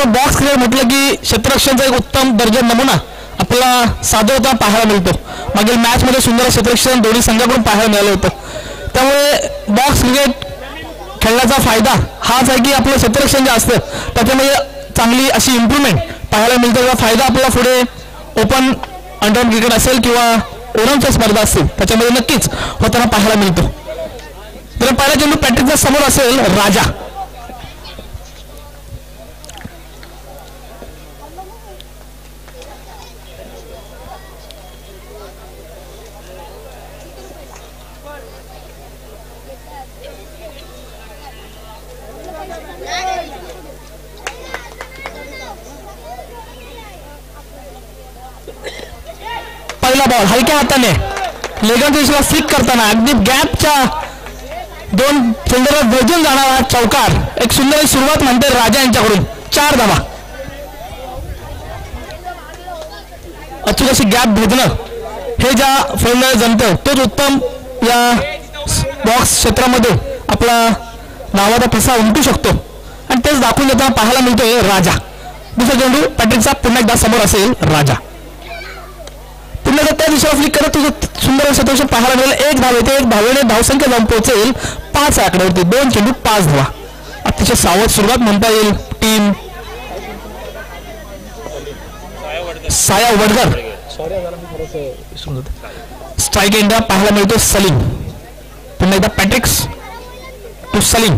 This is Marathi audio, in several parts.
मित्रांनो बॉक्स क्रिकेट म्हटलं की क्षेत्ररक्षणाचा एक उत्तम दर्जा नमुना आपल्याला सादर पाहायला मिळतो. मागील मॅचमध्ये सुंदर क्षेत्ररक्षण दोन्ही संघाकडून पाहायला मिळालं होतं. त्यामुळे बॉक्स क्रिकेट खेळण्याचा फायदा हाच आहे की आपलं क्षेत्ररक्षण जे असतं त्याच्यामध्ये चांगली अशी इम्प्रूव्हमेंट पाहायला मिळते. त्याचा फायदा आपल्याला पुढे ओपन अंडर क्रिकेट असेल किंवा ओरमच्या स्पर्धा असतील त्याच्यामध्ये नक्कीच होताना पाहायला मिळतो. तर पहिला चेंडू पॅट्रिकच्या समोर असेल राजा. पहिला बॉल हलक्या हाताने लेगन दिशेला फ्लिक करताना अगदी गॅपच्या दोन फिल्डरला भेटून जाणारा चौकार. एक सुंदर सुरुवात म्हणते राजा यांच्याकडून. 4 धावा. अचूक अशी गॅप भेदणं हे ज्या फिल्डर जमतं तोच उत्तम या बॉक्स क्षेत्रामध्ये आपला नावाचा ठसा उमटू शकतो आणि तेच दाखवून देताना पाहायला मिळतोय राजा. दुसरा चेंडू पॅट्रिकचा पुन्हा एकदा समोर असेल राजा. पुन्हा त्या दिशेला फ्लिक करत तुझं सुंदर क्षेत्ररक्षण पाहायला मिळेल. 1 धाव येते. 1 धावेने धावसंख्या जाऊन पोहोचेल 5 आकड्यावरती. 2 चेंडू 5 धावा. अतिशय सावध सुरुवात म्हणता येईल team Saya Vadghar. Strike Enda पाहायला मिळतो सलीम. पुन्हा एकदा पॅट्रिक्स टू सलीम.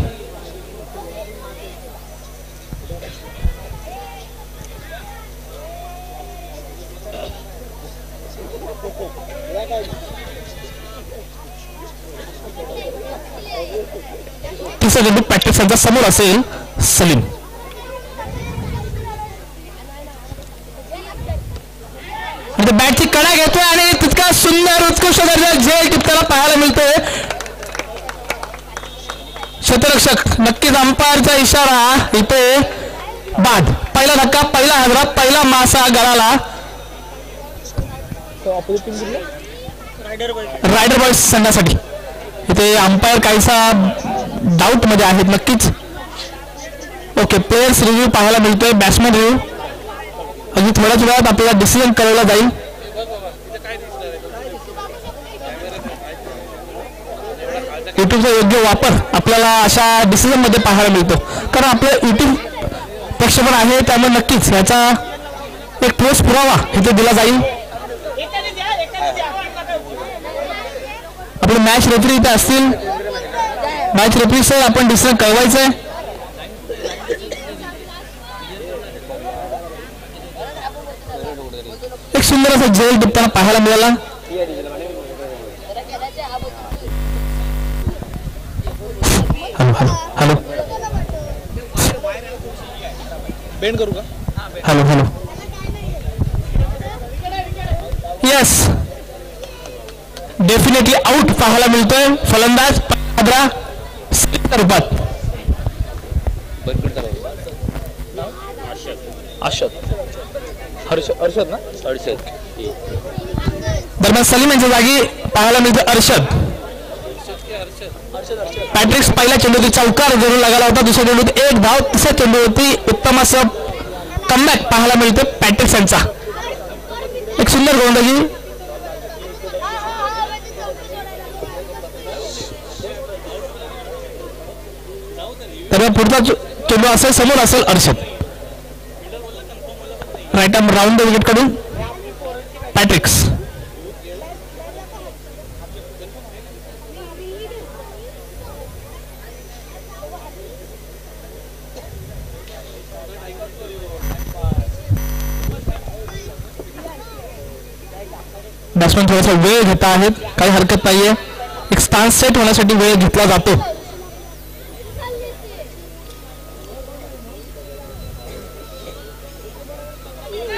तिसरा चेंडू पॅट्रिक्स यांच्या समोर असेल सलीम. बॅटची कडा घेतोय आणि तितका सुंदर उत्कृष्ट दर्जा झेल टिपताना पाहायला मिळतोय. क्षेत्ररक्षक नक्कीच अंपायरचा इशारा इथे बाद. पहिला धक्का, पहिला हादरा, पहिला मासा गळाला. रायडर बॉयज संघासाठी इथे अंपायर काहीसा डाऊट मध्ये आहेत नक्कीच. ओके, प्लेयर्स रिव्ह्यू पाहायला मिळतोय. बॅट्समॅन रिव्ह्यू अगदी थोड्याच वेळात आपल्याला डिसिजन करायला जाईल. युट्यूबचा योग्य वापर आपल्याला अशा डिसिजन मध्ये पाहायला मिळतो कारण आपलं युट्यूब प्रक्षेपण आहे त्यामुळे नक्कीच याचा एक ठोस पुरावा इथे दिला जाईल. आपले मॅच रेफरी इथे असतील. मॅच रेफरी सर आपण डिसिजन कळवायचंय. एक सुंदर असं झेल टिपताना पाहायला मिळाला. हॅलो हॅलो हॅलो बेंड करू का? Hello hello yes definitely out पाहायला मिळतोय. फलंदाज पंधरा रूपात अर्षद ना दरम्यान सलीम यांच्या जागी पाहायला मिळतो अर्षद. पॅट्रिक्स पहिल्या चेंडूवरती चौकार जरूर लगाला होता. दुसऱ्या चेंडूत 1 धाव. तिसऱ्या चेंडूवरती उत्तम असं कमबॅक पाहायला मिळते पॅट्रिक्स यांचा. एक सुंदर गोलंदाजी. तर पुढचा चेंडू असेल समोर असेल Arshad. Right arm round the wicket कडून पॅट्रिक्स. बॅट्समॅन थोडासा वेळ घेत आहेत, काही हरकत नाहीये. एक स्थान सेट होण्यासाठी वेळ घेतला जातो.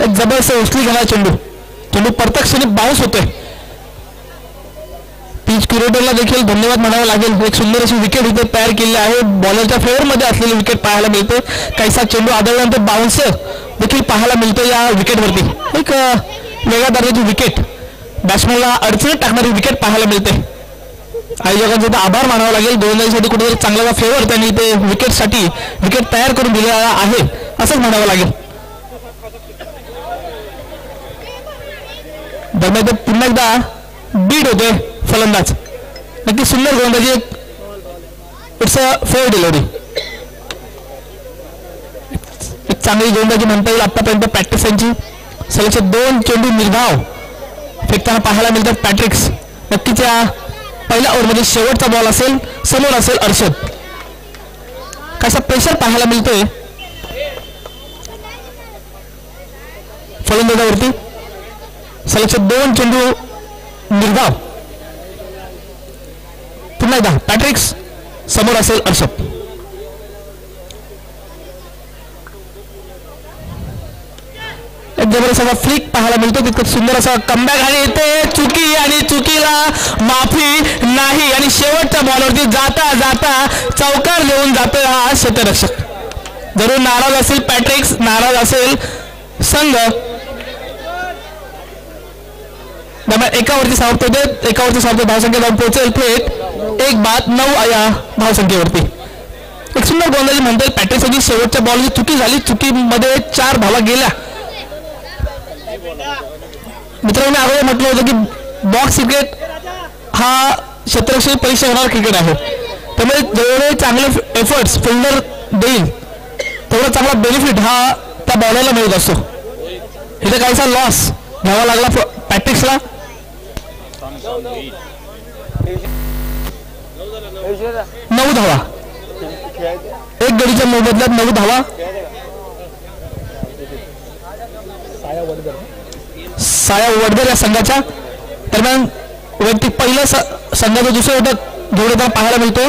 एक जबरदस्त उचली घेणार चेंडू. चेंडू प्रत्यक्षाने बाउन्स होतोय. पिच क्युरेटरला देखील धन्यवाद म्हणावं लागेल. एक सुंदर अशी विकेट इथे तयार केली आहे. बॉलरच्या फेवर मध्ये असलेली विकेट पाहायला मिळते. काहीसा चेंडू आदळल्यानंतर बाउन्सर देखील पाहायला मिळतो या विकेटवरती. एक वेगळ्या दर्जाची विकेट, बॅट्समॅनला अडचणीत टाकणारी विकेट पाहायला मिळते. आयोजकांचा आभार मानावा लागेल. गोलंदाजीसाठी कुठेतरी चांगला फेवर त्यांनी इथे विकेटसाठी विकेट तयार करून दिलेला आहे असंच म्हणावं लागेल. दरम्यान ते पुन्हा एकदा बीट होते फलंदाज. नक्की सुंदर गोलंदाजी. It's a fair delivery. एक चांगली गोलंदाजी म्हणता येईल आतापर्यंत प्रॅक्टिस यांची. सलगचे 2 चेंडू निर्धाव फेकताना पाहायला मिळतात पॅट्रिक्स. नक्कीच या पहिल्या ओव्हरमध्ये शेवटचा बॉल असेल. समोर असेल अर्षद. कसा प्रेशर पाहायला मिळतोय फलंदाजावरती. सलगचे 2 चेंडू निर्धाव. पुन्हा एकदा पॅट्रिक्स. समोर असेल अर्षद. एक जबरदस्त असा फ्लिक पाहायला मिळतो. तितकं सुंदर असा कमबॅक आणि येते चुकी आणि चुकीला माफी नाही. आणि शेवटच्या बॉलवरती जाता जाता चौकार देऊन जातोय हा क्षेत्ररक्षक. जरूर नाराज असेल पॅट्रिक्स, नाराज असेल संघ. एकावरती सावरतो देत, एकावरती सावरतो धावसंख्या जाऊन पोहोचेल थेट 1-9 या धावसंख्येवरती. एक सुंदर गोलंदाजी म्हणता येईल पॅट्रिक्स यांची. शेवटच्या बॉलची चुकी झाली. चुकीमध्ये 4 धावा गेल्या. मित्रांनो, मी अगोदर म्हटलं होतं की बॉक्स क्रिकेट हा क्षेत्ररक्षक परीक्षा होणार क्रिकेट आहे. त्यामुळे जेवढे चांगले एफर्ट्स फिल्डर देईल तेवढा चांगला बेनिफिट हा त्या बॉलरला मिळत असतो. इथे काहीसा लॉस घ्यावा लागला पॅट्रिक्सला. 9 धावा. एक गडीच्या मोबदल्यात 9 धावा. साया वडगर या संघाच्या. दरम्यान वैयक्तिक पहिलं संघाचं दुसरं षटक घेऊन येताना पाहायला मिळतो.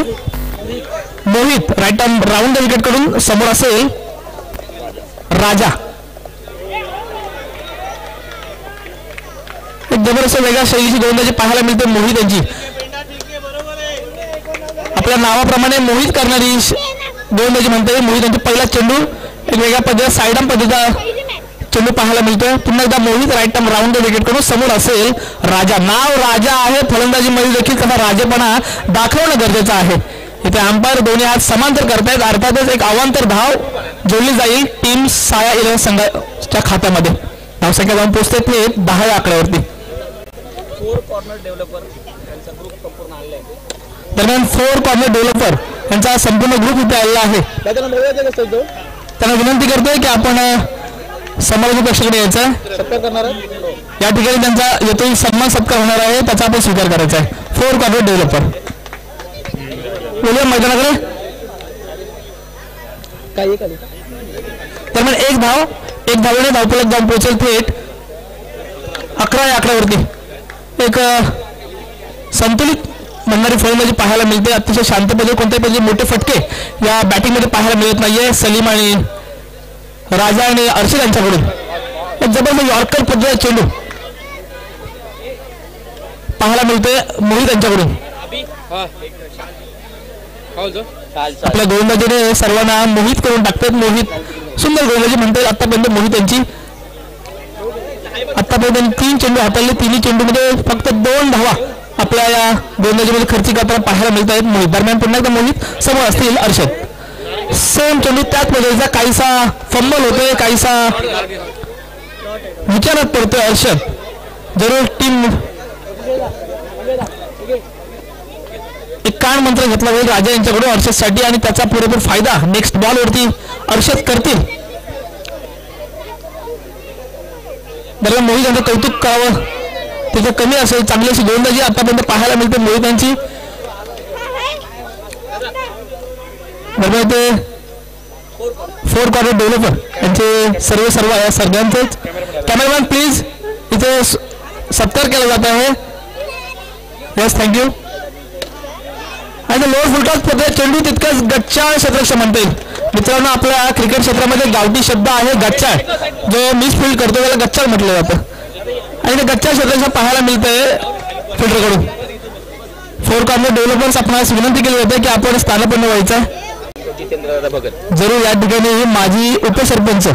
Mohit right arm round the wicket कडून. समोर असेल राजा. एक जबरदस्त वेगळ्या शैलीची गोलंदाजी पाहायला मिळते मोहित यांची. आपल्या नावाप्रमाणे मोहित करणारी गोलंदाजी म्हणता येईल. मोहित यांची पहिला चेंडू एक वेगळ्या पद्धतीचा साईड आर्म पद्धतीचा चेंडू पाहायला मिळतोय. पुन्हा एकदा Mohit right arm round the wicket कडून. समोर असेल राजा. नाव राजा आहे. फलंदाजीमध्ये देखील कसा राजेपणा दाखवणं गरजेचं आहे. इथे अंपायर दोन्ही हात समांतर करतायत. अर्थातच एक अवांतर धाव जोडली जाईल टीम साया 11 संघाच्या खात्यामध्ये. धावसंख्या जाऊन पोहोचते ते 10 या आकड्यावरती. दरम्यान 4 कॉर्नर डेव्हलपर यांचा संपूर्ण ग्रुप इथे आलेला आहे. त्यांना विनंती करतोय की आपण समारोह कक्षाकडे यायचा या ठिकाणी त्यांचा येथील सन्मान सत्कार होणार आहे. त्याचा आपण स्वीकार करायचा आहे. 4 कॉर्नर डेव्हलपर बोलूया मैदानाकडे. दरम्यान एक धावेने धावफलक जाऊन पोहोचेल थेट 11 या आकड्यावरती. एक संतुलित म्हणणारी फलंदाजी पाहायला मिळते. अतिशय शांतपणे कोणत्याही पद्धतीचे मोठे फटके या बॅटिंगमध्ये पाहायला मिळत नाहीये. सलीम आणि राजा आणि अर्षद यांच्याकडून एक जबरदस्त यॉर्कर पद्धतीचा चेंडू पाहायला मिळतोय मोहित यांच्याकडून. आपल्या गोलंदाजीने सर्वांना मोहित करून टाकतात. मोहित सुंदर गोलंदाजी म्हणता येईल आतापर्यंत मोहित यांची. आतापर्यंत 3 चेंडू हाताळले. 3 चेंडूमध्ये फक्त 2 धावा आपल्या या गोलंदाजीमध्ये खर्ची करताना पाहायला मिळत आहेत मोहित. दरम्यान पुन्हा एकदा मोहित. समोर असतील अर्षद. सेम चेंडू त्याच पद्धतीचा काहीसा फंबल होतोय. काहीसा विचारात पडतोय अर्षद. जरूर टीम एक कान मंत्र घेतला जाईल राजा यांच्याकडून अर्षदसाठी आणि त्याचा पुरेपूर फायदा नेक्स्ट बॉल वरती अर्षद करतील. दरम्यान मोहित यांचं कौतुक करावं तिथे कमी असेल. चांगली अशी गोलंदाजी आतापर्यंत पाहायला मिळते मोहित यांची. दरम्यान ते 4 कॉर्नर डेव्हलपर यांचे सर्व या सर्वांचेच. कॅमेरामॅन प्लीज इथे सत्कार केला जात आहे. Yes thank you. आणि लोअर फुलटॉस पद्धत चेंडू तितकंच गच्चाळ क्षेत्ररक्षक म्हणता येईल. मित्रांनो, आपल्या क्रिकेट क्षेत्रामध्ये गावठी शब्द आहे गच्चाळ. जो मिस फील्ड करतो त्याला गच्चाळ म्हटलं जातं. आणि ते गच्चाळ क्षेत्ररक्षक पाहायला मिळतंय फिल्डरकडून. 4 कॉर्नर डेव्हलपर्स आपणास विनंती केली जाते की आपण स्थानापन्न व्हायचं. जरूर या ठिकाणी माजी उपसरपंच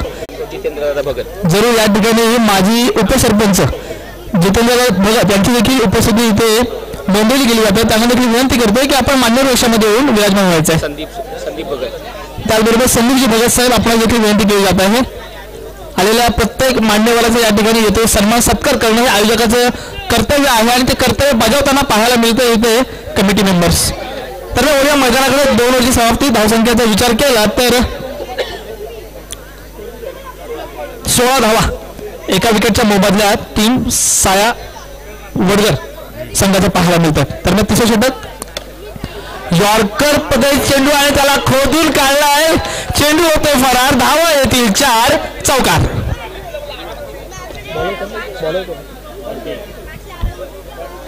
जितेंद्र भगत यांची देखील उपस्थिती इथे नोंदवली गेली जाते. त्यांना देखील विनंती करतोय की आपण मान्य वेशामध्ये येऊन विराजमान व्हायचं आहे. त्याचबरोबर समीरजी भगत साहेब आपल्याला देखील विनंती केली जात आहे. आलेल्या प्रत्येक मान्यवराचा या ठिकाणी येतो सन्मान सत्कार करणं हे आयोजकाचं कर्तव्य आहे आणि ते कर्तव्य बजावताना पाहायला मिळतं इथे कमिटी मेंबर्स. तर या मैदानाकडे 2 ओव्हरची समाप्ती. धावसंख्येचा विचार केला तर 16 धावा एका विकेटच्या मोबदल्यात टीम साया वडगर संघाचं पाहायला मिळतात. तर मग तिसरं षटक यॉर्कर पद्धत चेंडू आणि त्याला खोदून काढलाय. चेंडू होतोय फरार. धावा येतील 4. चौकार.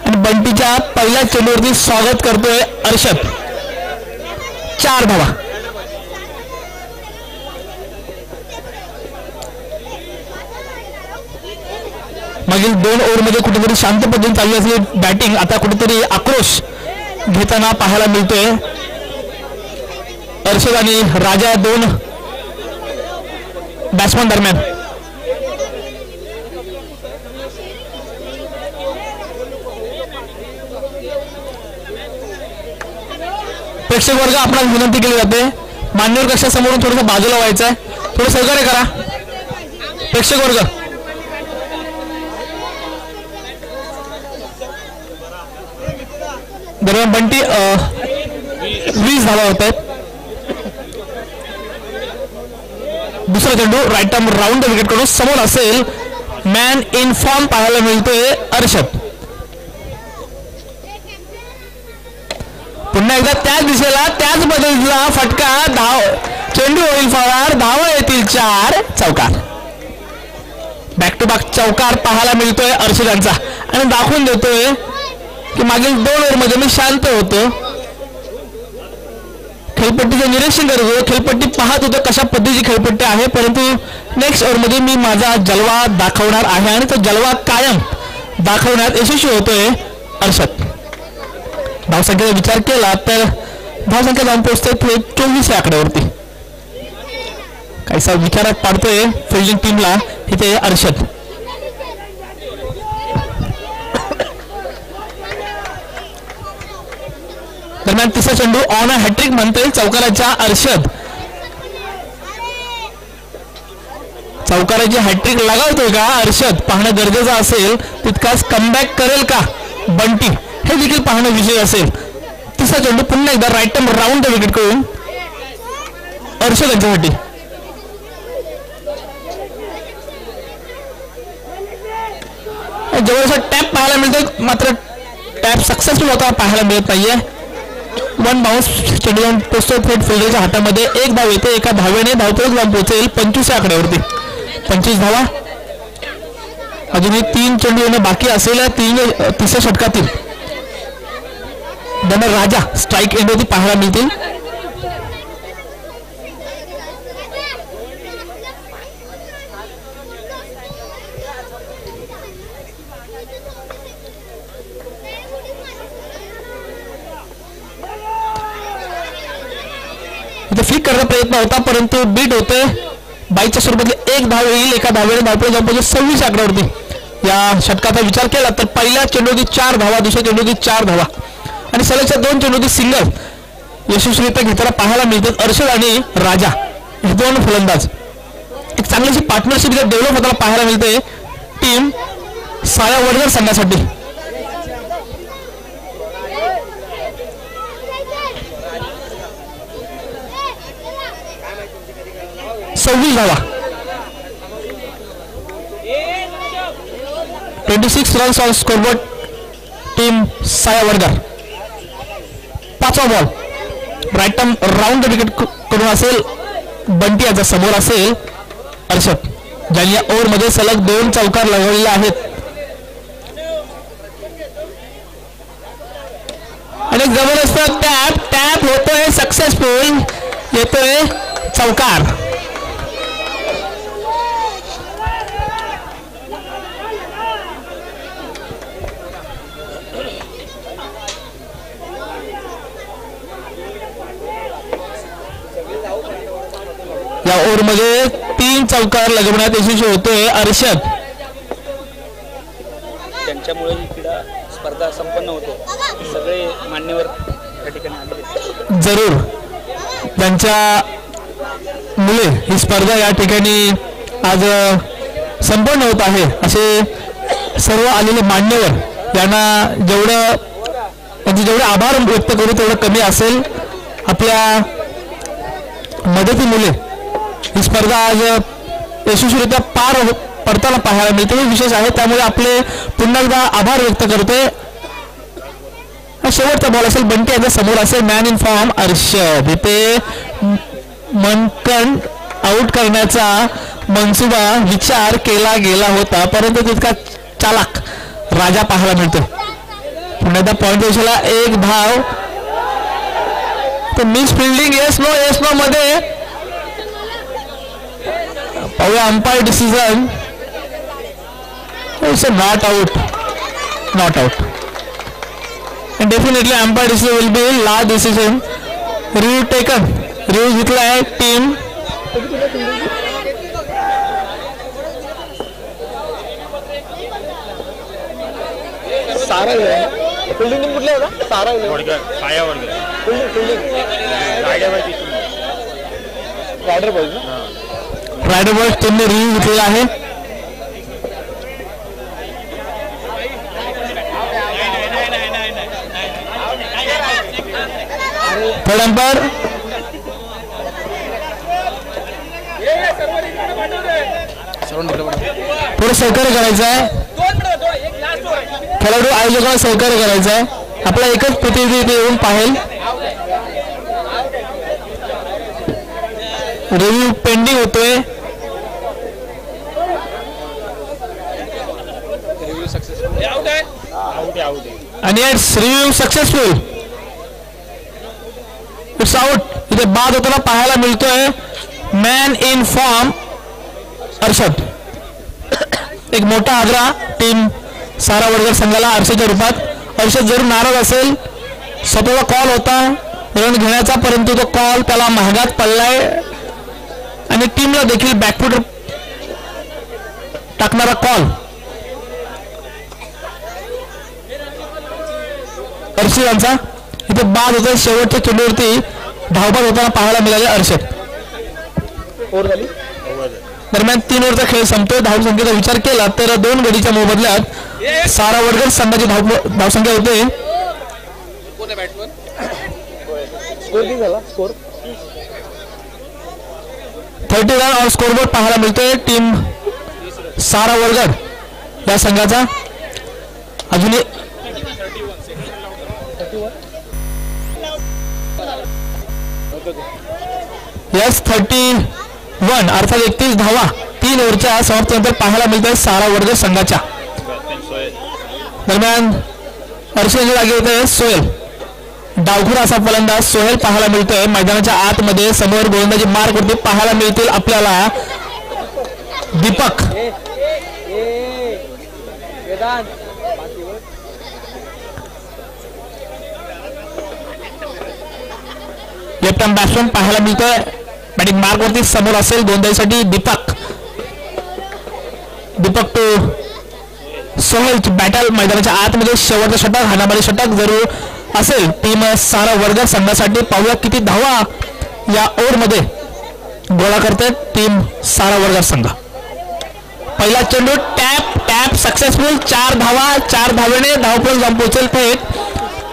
आणि बंटीच्या पहिल्या चेंडूवरती स्वागत करतोय अर्षद. 4 धावा. मागील 2 ओव्हरमध्ये कुठेतरी शांत पद्धतीने चालली असलेली बॅटिंग आता कुठेतरी आक्रोश घेताना पाहायला मिळतोय. अर्षद आणि राजा 2 बॅट्समन दरम्यान. प्रेक्षक वर्ग आपल्याला विनंती केली जाते मान्यवर कक्षासमोरून थोडंसं बाजूला व्हायचं आहे. थोडं सहकार्य करा प्रेक्षक वर्ग. दरम्यान बंटी 20 धावा होत आहेत. दुसरा चेंडू राईट आर्म राऊंड विकेट कडून समोर असेल. मॅन इन फॉर्म पाहायला मिळतोय अर्षद. पुन्हा एकदा त्याच दिशेला त्याच पद्धतीचा फटका. धाव चेंडू होईल फरार. धावा येतील 4. चौकार. बॅक टू बॅक चौकार पाहायला मिळतोय अर्षदांचा आणि दाखवून देतोय की मागील 2 ओव्हरमध्ये मी शांत होतो. खेळपट्टीचं निरीक्षण करत होतो. खेळपट्टी पाहत होतो कशा पद्धतीची खेळपट्टी आहे. परंतु नेक्स्ट ओव्हरमध्ये मी माझा जलवा दाखवणार आहे आणि तो जलवा कायम दाखवण्यात यशस्वी होतोय अर्षद. धावसंख्येचा विचार केला तर धावसंख्या जाऊन पोहोचते 24 या आकड्यावरती. काहीसा विचारात पाडतोय फिल्डिंग टीमला इथे अर्षद. दरम्यान तिसरा चेंडू ऑन अ हॅट्रिक म्हणतोय चौकाराच्या अर्षद. चौकाराची हॅट्रिक लगावतोय का अर्षद पाहणं गरजेचं असेल. तितकाच कमबॅक करेल का बंटी हे देखील पाहणं विषय असेल. तिसरा चेंडू पुन्हा एकदा right arm round the wicket करून अर्षद यांच्यासाठी. जवळचा टॅप पाहायला मिळतोय मात्र टॅप सक्सेसफुल होता पाहायला मिळत नाहीये. 1 बाउन्स चेंडू जाऊन पोहोचतो थेट फिल्डरच्या हातामध्ये. 1 धाव येते. एका धावेने धावपळत जाऊन पोहोचेल 25 आकड्यावरती. 25 धावा. अजूनही 3 चेंडू येणं बाकी असलेल्या तिसऱ्या षटकातील दरम्यान राजा स्ट्राईक एंडवरती पाहायला मिळतील. फ्लिक करण्याचा प्रयत्न होता परंतु बीट होतोय. 22च्या स्वरूपातली 1 धाव येईल. एका धावेने धावपळ जाऊन पोहोचेल 26 आकड्यावरती. या षटकाचा विचार केला तर पहिल्या चेंडूवरती 4 धावा. दुसऱ्या चेंडूवरती 4 धावा आणि सलगच्या 2 चेंडूवरती सिंगल यशस्वीरित्या घेताना पाहायला मिळतात अर्षद आणि राजा हे 2 फलंदाज. एक चांगलीशी पार्टनरशिप डेव्हलप होताना पाहायला मिळते टीम साया वडगर संघासाठी. धावा 26 runs on scoreboard team Saya Vadgar. 5वा ball right arm round wicket करून असेल बंटी याचा समोर असेल अर्षद ज्यांनी या ओव्हरमध्ये सलग 2 चौकार लगवलेले आहेत. आणि जबरदस्त टॅप होतोय सक्सेसफुल. येतोय चौकार. या ओव्हरमध्ये 3 चौकार लगवण्यात यशस्वी होतोय अर्षद. त्यांच्यामुळे ही क्रीडा स्पर्धा संपन्न होते. सगळे मान्यवर त्या ठिकाणी आले. जरूर त्यांच्या मुले ही स्पर्धा या ठिकाणी आज संपन्न होत आहे. असे सर्व आलेले मान्यवर यांना जेवढे आभार व्यक्त करू तेवढं कमी असेल. आपल्या मदतीमुळे ही स्पर्धा आज यशस्वीरित्या पार पडताना पाहायला मिळते हे विशेष आहे. त्यामुळे आपले पुन्हा एकदा आभार व्यक्त करतोय. शेवटचा बॉल असेल बंटी यांच्या समोर असेल. Man in form Arshad. इथे मनकन आउट करण्याचा मनसुबा विचार केला गेला होता परंतु तितका चालाक राजा पाहायला मिळतो. पुन्हा एकदा पॉइंट दिवसाला एक धाव. तर मिस फिल्डिंग येस नो मध्ये पाहूया umpire decision. It's a not out and definitely umpire decision will be last decision. Review taken. Review घेतला आहे टीम. सारा फिल्डिंग टीम कुठला होता? सारा रायडर बॉय टीमने रिव्ह्यू घेतलेला आहे. थर्ड अंपायर थोडं सहकार्य करायचं आहे. खेळाडू आयोजकांना सहकार्य करायचं आहे. आपला एकच प्रतिनिधी इथे येऊन पाहेल. रिव्ह्यू पेंडिंग होतोय. आणि रिव्ह्यू सक्सेसफुल. It's out. इथे बाद होताना पाहायला मिळतोय मॅन इन फॉर्म अर्षद. एक मोठा आग्रह टीम सारा वर्ग संघाला अर्षदच्या रूपात. अर्षद जरूर नाराज असेल. स्वतःचा कॉल होता रन घेण्याचा परंतु तो कॉल त्याला महागात पडलाय आणि टीमला देखील बॅकफुट टाकणारा कॉल. अर्षद यांचा इथे बाद होते. शेवटच्या चेंडूवरती धावबाद होताना पाहायला मिळाले अर्षद. दरम्यान 3 ओव्हरचा खेळ संपतोय. धावसंख्येचा विचार केला तर 2 गडीच्या मोबदल्यात सारा वर्ग संघाची धावसंख्या होते. स्कोर 30 रन ऑन स्कोरबोर्ड पाहायला मिळतोय टीम सारा वर्ग या संघाचा. अजूनही यस 31 अर्थात 31 धावा 3 ओव्हरच्या समाप्तीनंतर पाहायला मिळतोय सारा वर्ग संघाच्या. दरम्यान अर्षदच्या जागी होते सोहेल. डावखुर असा फलंदाज सोहेल पाहायला मिळतोय मैदानाच्या आतमध्ये. समोर गोलंदाजी मार्क वरती पाहायला मिळतील आपल्याला दीपक. लेफ्ट आर्म बॅट्समन पाहायला मिळतोय बॅटिंग मार्क वरती. समोर असेल गोलंदाजीसाठी दीपक टू सोहेल बॅटल मैदानाच्या आतमध्ये. शेवटचा षटक हाणामारी षटक जरूर असेल टीम सारा वर्ग संघासाठी. पाहूया किती धावा या ओव्हरमध्ये गोळा करते टीम सारा वर्ग संघ. पहिला चेंडू टॅप सक्सेसफुल. 4 धावा. 4 धावेने धावफलक जाऊन पोहोचेल थेट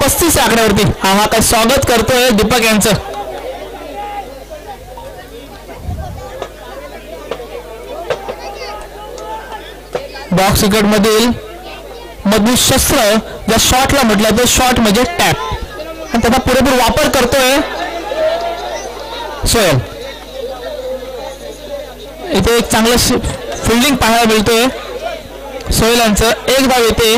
35 आकड्यावरती. हा काय स्वागत करतोय दीपक यांचं. बॉक्स विकेट मधील मधून शस्त्र ज्या शॉटला म्हटलं ते शॉट म्हणजे टॅप आणि त्याचा पुरेपूर वापर करतोय सोहेल. इथे एक चांगलं फिल्डिंग पाहायला मिळतोय सोहेल यांचं. एक धाव येते.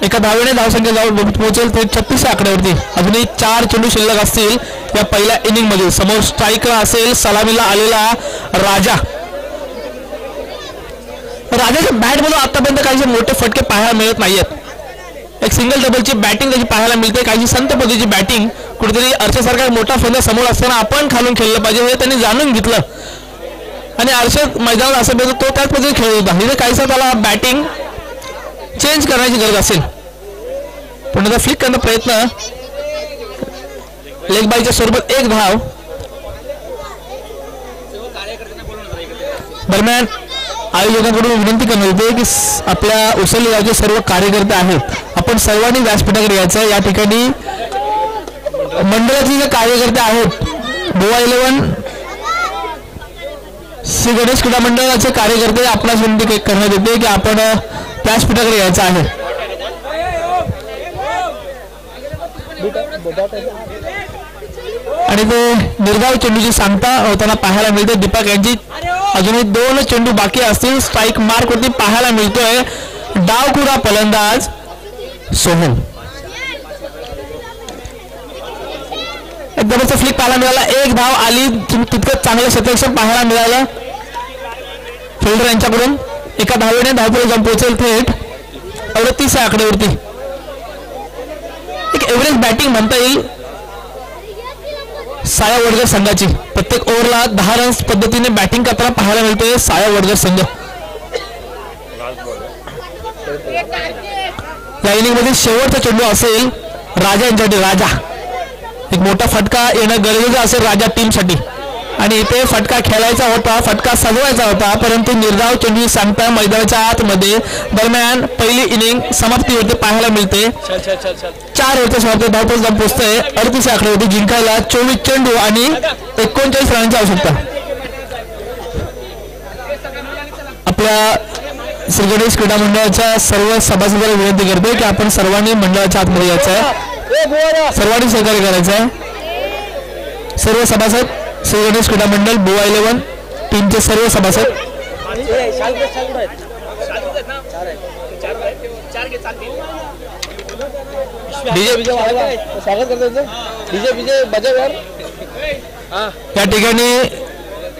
एका धावेने धावसंख्या जाऊन पोहोचेल ते 36 आकड्यावरती. अजूनही 4 चेंडू शिल्लक असतील या पहिल्या इनिंग मध्ये. समोर स्ट्राईकला असेल सलामीला आलेला राजा. राजाच्या बॅट मधून आतापर्यंत काही मोठे फटके पाहायला मिळत नाहीयेत. एक सिंगल डबलची बॅटिंग त्याची पाहायला मिळते. काही संत पद्धतीची बॅटिंग. कुठेतरी अर्षदसारखा मोठा फलंदाज समोर असताना आपण खालून खेळलं पाहिजे हे त्यांनी जाणून घेतलं आणि अर्षद मैदानात असं तो त्याच पद्धतीने खेळत होता. इथे काहीसा त्याला बॅटिंग चेंज करण्याची गरज असेल. पण आता फ्लिक करण्याचा प्रयत्न लेग बायच्या स्वरूपात 1 धाव. दरम्यान आयोजकांकडून विनंती करण्यात येते की आपल्या उसळली गावचे सर्व कार्यकर्ते आहेत, आपण सर्वांनी व्यासपीठाकडे यायचं. या ठिकाणी मंडळाचे जे कार्यकर्ते आहेत गोवा 11 श्री गणेश क्रीडा मंडळाचे कार्यकर्ते आपणास विनंती करण्यात येते की आपण व्यासपीठाकडे यायचं आहे. आणि ते निर्धाव चेंडूची सांगता होताना पाहायला मिळते. दीपक यांची अजूनही 2 चेंडू बाकी असतील. स्ट्राईक मार्क होती पाहायला मिळतोय. डावखुरा फलंदाज सोहल. एकदमच फ्लिक पाहायला मिळाला. 1 धाव आली. तितकं चांगलं क्षेत्ररक्षण पाहायला मिळालं फिल्डर यांच्याकडून. एका धावेने धावपुढे जाऊन पोहोचेल थेट 38 आकड्यावरती. एक एव्हरेज बॅटिंग म्हणता येईल साया वडगर संघाची. प्रत्येक ओव्हरला 10 रन्स पद्धतीने बॅटिंग करताना पाहायला मिळतोय साया वडगर संघ. या इनिंग मध्ये शेवटचा चेंडू असेल राजा यांच्यासाठी. राजा एक मोठा फटका येणं गरजेचं असेल राजा टीमसाठी. आणि इथे फटका खेळायचा होता, फटका सजवायचा होता, परंतु निर्धाव चेंडू सांगता मैदानाच्या आतमध्ये. दरम्यान पहिली इनिंग समाप्तीवरती पाहायला मिळते. 4 ओव्हरच्या समाप्ती धावपळ जाऊन पोहोचतंय 38 आकड्यावरती. जिंकायला 24 चेंडू आणि 39 रनांची आवश्यकता. आपल्या श्री गणेश क्रीडा मंडळाच्या सर्व सभासदांना विनंती करते की आपण सर्वांनी मंडळाच्या आतमध्ये यायचं आहे, सर्वांनी सहकार्य करायचं आहे. सर्व सभासद श्री गणेश क्रीडा मंडळ गोवा 11 टीमचे सर्व सभासद. या ठिकाणी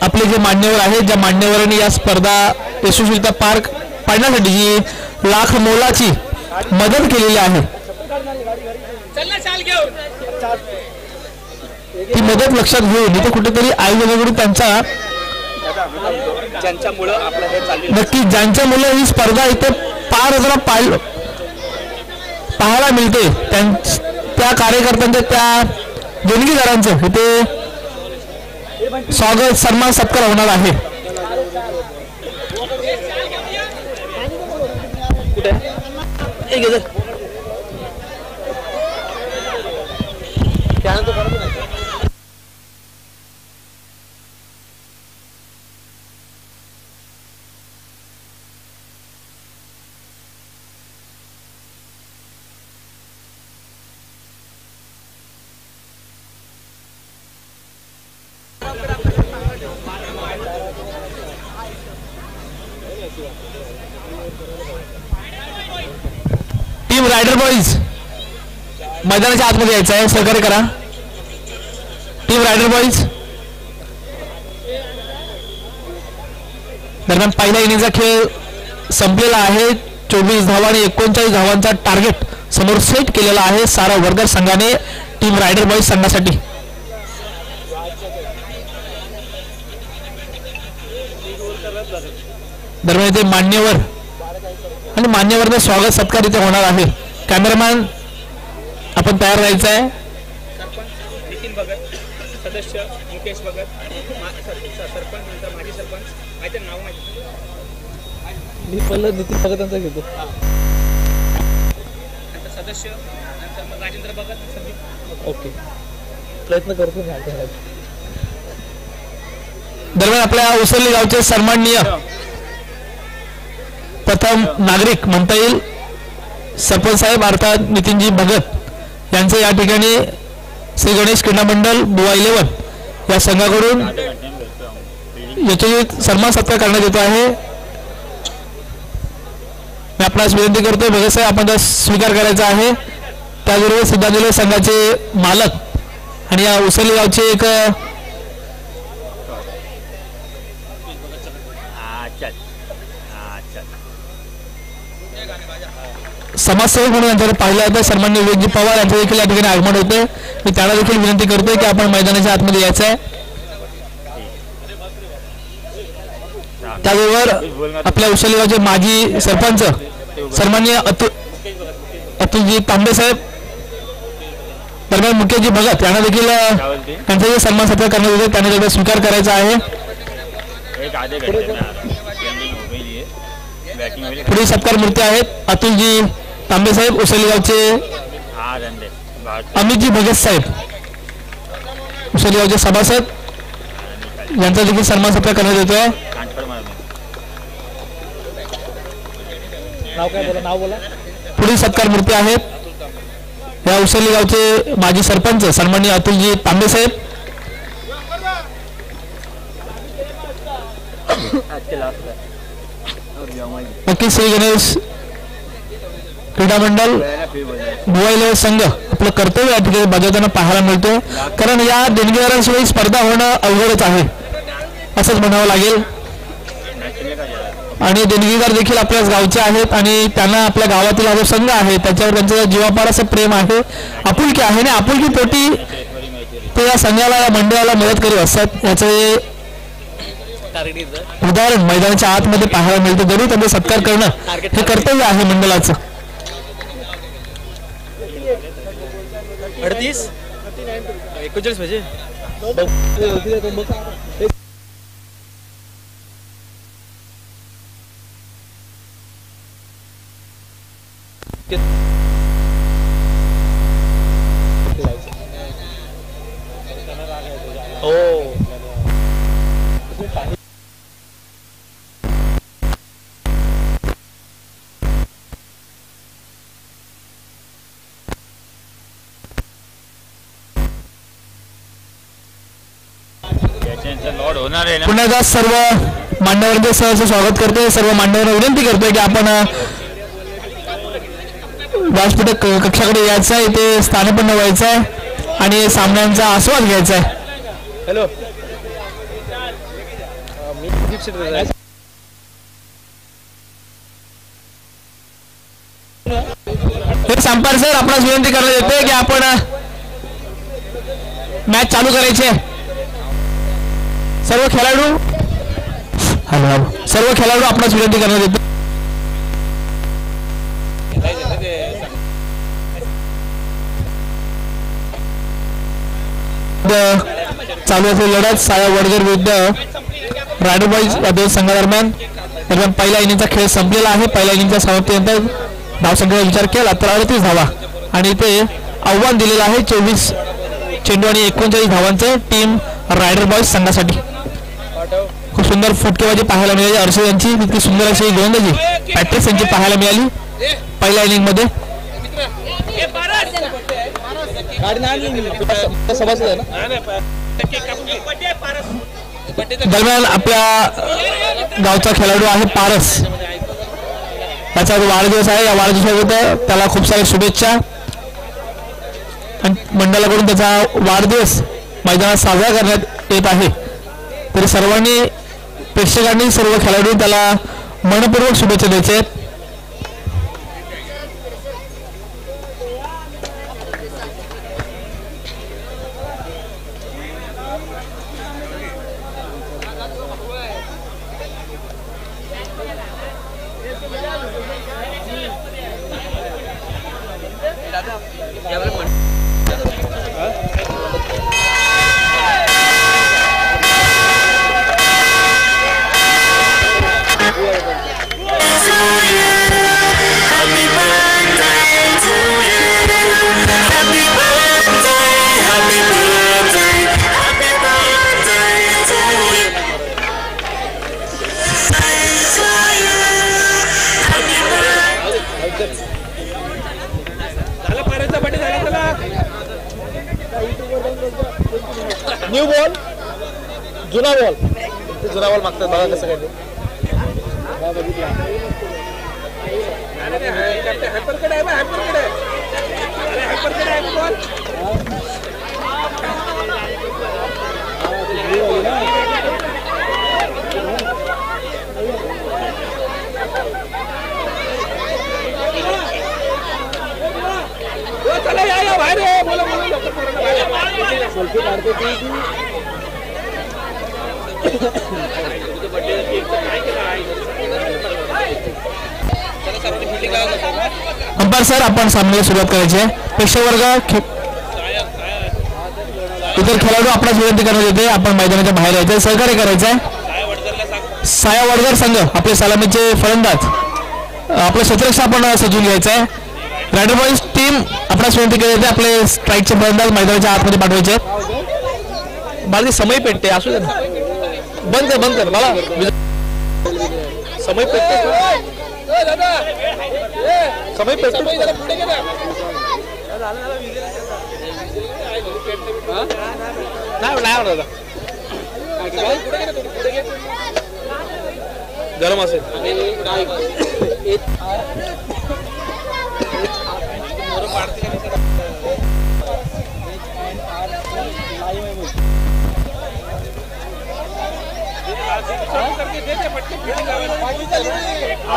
आपले जे मान्यवर आहेत, ज्या मान्यवरांनी या स्पर्धा यशस्वीरित्या पार पाडण्यासाठी जी लाख मोलाची मदत केलेली आहे ती मदत लक्षात घेऊन इथे कुठेतरी आयोजकांकडून त्यांचा नक्की ज्यांच्यामुळे ही स्पर्धा इथे पार होताना पाहायला मिळते त्या कार्यकर्त्यांच्या, त्या देणगीदारांचं इथे स्वागत सन्मान सत्कार होणार आहे. टीम रायडर बॉईज मैदानाच्या आतमध्ये यायचं आहे, सहकार्य करा. Team rider boys. दरम्यान पहिल्या इनिंगचा खेळ संपलेला आहे. 24 धावा आणि 39 धावांचा टार्गेट समोर सेट केलेला आहे सारा वडगर संघाने टीम रायडर बॉईज संघासाठी. दरम्यान इथे मान्यवर आणि मान्यवरचं स्वागत सत्कार इथे होणार आहे. कॅमेरामॅन आपण तयार राहायचं आहे. नितीन भगत, सदस्य मुकेश भगत, सरपंच नंतर माजी सरपंच, माहिती नाव माहिती मी पहिलं नितीन भगतांचा घेतो, नंतर सदस्य, नंतर मग राजेंद्र भगत, संदीप. ओके, प्रयत्न करतो मी. दरम्यान आपल्या उसरली गावचे सन्माननीय प्रथम नागरिक म्हणता येईल सरपंच साहेब अर्थात नितीनजी भगत यांचं या ठिकाणी श्री गणेश क्रीडा मंडळ गोवा 11 या संघाकडून याची सन्मान सत्कार करण्यात येतो आहे. मी आपणास विनंती करतो भगत साहेब आपण त्यास स्वीकार करायचा आहे. त्याबरोबर सिद्धांजली संघाचे मालक आणि या उसरली गावचे एक समाजसेवक म्हणून यांच्याकडे पाहिलं होतं सन्माननीय विवेकजी पवार यांचं देखील या ठिकाणी आगमन होते. मी त्यांना देखील विनंती करतोय की आपण मैदानाच्या आतमध्ये यायचं आहे. त्याबरोबर आपल्या उसरली गावचे माजी सरपंच सन्माननीय अतुलजी तांबे साहेब, दरम्यान मुकेशजी भगत यांना देखील त्यांचा जे सन्मान सत्कार करण्यात येतो त्यांनी देखील स्वीकार करायचा आहे. पुढील सत्कार मूर्ती आहेत अतुलजी तांबे साहेब उसळीगावचे, अमितजी भगत साहेब उसळीगावचे सभासद यांचा देखील सन्मान सत्कार करण्यात येतो. पुढील सत्कार मूर्ती आहेत या उसळी गावचे माजी सरपंच सन्माननीय अतुलजी तांबे साहेब, नक्की श्री गणेश क्रीडा मंडळ भुवाईले संघ आपलं कर्तव्य या ठिकाणी बजावताना पाहायला मिळतो. कारण या देणगीदारांशिवाय स्पर्धा होणं अवघडच आहे असंच म्हणावं लागेल. आणि देणगीदार देखील आपल्याच गावचे आहेत आणि त्यांना आपल्या गावातील हा जो संघ आहे त्याच्यावर त्यांचं जीवापाड असं प्रेम आहे, आपुलकी आहे आणि आपुलकी पोटी ते या संघाला या मंडळाला मदत करीत असतात. याचं उदाहरण मैदानाच्या आतमध्ये पाहायला मिळतं. जरूर त्यांचा सत्कार करणं हे कर्तव्य आहे मंडळाचं. 38 41 पाहिजे. पुन्हा एकदा सर्व मान्यवरांचे सहर्ष स्वागत करतोय. सर्व मान्यवरांना विनंती करतोय की आपण व्यासपीठ कक्षाकडे यायचं आहे, इथे स्थानपन्न व्हायचं आहे आणि सामन्यांचा आस्वाद घ्यायचा आहे. हॅलो हे संपार सर आपणास विनंती करण्यात येते की आपण मॅच चालू करायचे. सर्व खेळाडू आपणास विनंती करण्यात येते. चालू असलेली लढत साया वडगर विरुद्ध रायडर बॉईज या दोन संघादरम्यान पहिल्या इनिंगचा खेळ संपलेला आहे. पहिल्या इनिंगच्या समाप्तीनंतर धावसंख्येचा विचार केला तर 38 धावा आणि ते आव्हान दिलेलं आहे 24 चेंडू आणि 39 धावांचं टीम रायडर बॉईज संघासाठी. खूप सुंदर फटकेबाजी पाहायला मिळाली अर्षद यांची, तितकी सुंदर अशी गोलंदाजी पॅट्रिक्स यांची पाहायला मिळाली पहिल्या इनिंग मध्ये. दरम्यान आपल्या गावचा खेळाडू आहे पारस, त्याचा वाढदिवस आहे. या वाढदिवसानिमित्त त्याला खूप साऱ्या शुभेच्छा आणि मंडळाकडून त्याचा वाढदिवस मैदानात साजरा करण्यात येत आहे. तरी सर्वांनी प्रेक्षकांनी सर्व खेळाडू त्याला मनपूर्वक शुभेच्छा द्यायच्या आहेत. न्यू बॉल जुना बॉल मागतात बघा कसं काय ते. चला या बाहेर बोला अंपायर सर आपण सामन्याला सुरुवात करायची आहे. प्रेक्षक वर्ग इतर खेळाडू आपल्याच विनंती करण्यात येते, आपण मैदानाच्या बाहेर यायचं, सहकार्य करायचं आहे. साया वडगर संघ आपले सलामीचे फलंदाज, आपलं क्षेत्ररक्षण आपण सजून घ्यायचं आहे. रायडर बॉईज टीम आपल्याच विनंती केली जाते, आपले स्ट्राईकचे फलंदाज मैदानाच्या आतमध्ये पाठवायचे आहेत. मला समय पेटते असू दे ना, बंद कर मला समय पेटते, समय पेटते. गरम असेल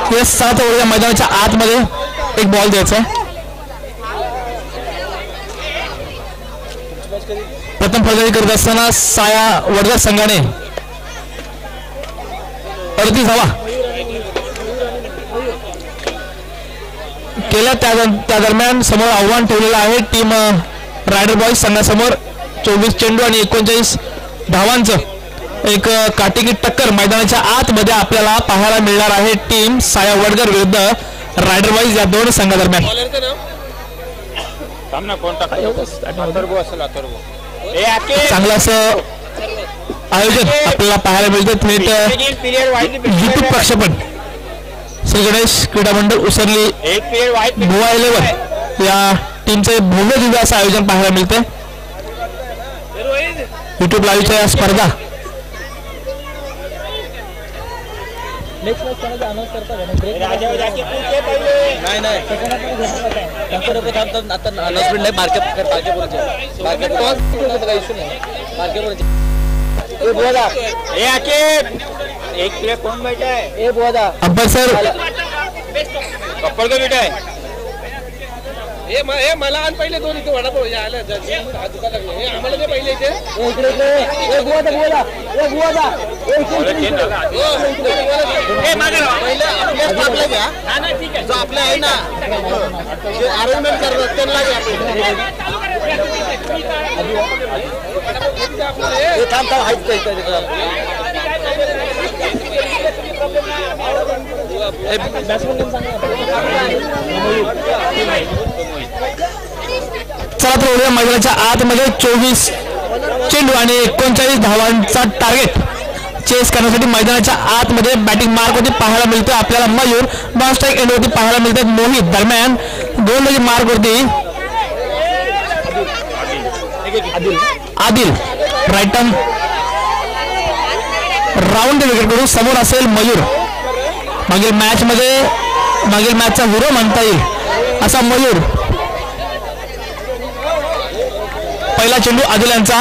हे 7 ओव्हर मैदानाच्या आतमध्ये एक बॉल द्यायचा आहे. प्रथम फलंदाजी करत असताना साया वडगर संघाने 38 धावा केल्या. त्या दरम्यान समोर आव्हान ठेवलेलं आहे टीम रायडर बॉईज संघासमोर. 24 चेंडू आणि 39 धावांचं एक काटेकी टक्कर मैदानाच्या आतमध्ये आपल्याला पाहायला मिळणार आहे. टीम साया वडगर विरुद्ध रायडर बॉईज या दोन संघादरम्यान. चांगलं असं आयोजन आपल्याला पाहायला मिळतं. थेट युट्यूब प्रक्षेपण श्री गणेश क्रीडा मंडळ उसरली भुवा 11 या टीमचे भव्य दिव्य असं आयोजन पाहायला मिळते. युट्यूब लाईव्हच्या या स्पर्धा एक प्लेयर कौन बैठा है? अंपायर सर कप्पल का बेटा है. मला आणि पहिले दोन इथे वडापाव आला दुकान लागले आम्हाला ते पहिले इथे जो आपला आहे ना अरेंजमेंट करतात त्यांना चला तर मैदानाच्या आतमध्ये 24 चेंडू आणि 39 धावांचा टार्गेट चेस करण्यासाठी मैदानाच्या आतमध्ये बॅटिंग मार्क होती पाहायला मिळतो आपल्याला. मयूर नॉन स्ट्राईक एंड वरती पाहायला मिळतात. मोहित दरम्यान गोलंदाजी मार्क वरती Adil right turn round wicket करून समोर असेल मयूर. मागील मॅचचा हिरो म्हणता येईल असा मयूर. पहिला चेंडू आदिल यांचा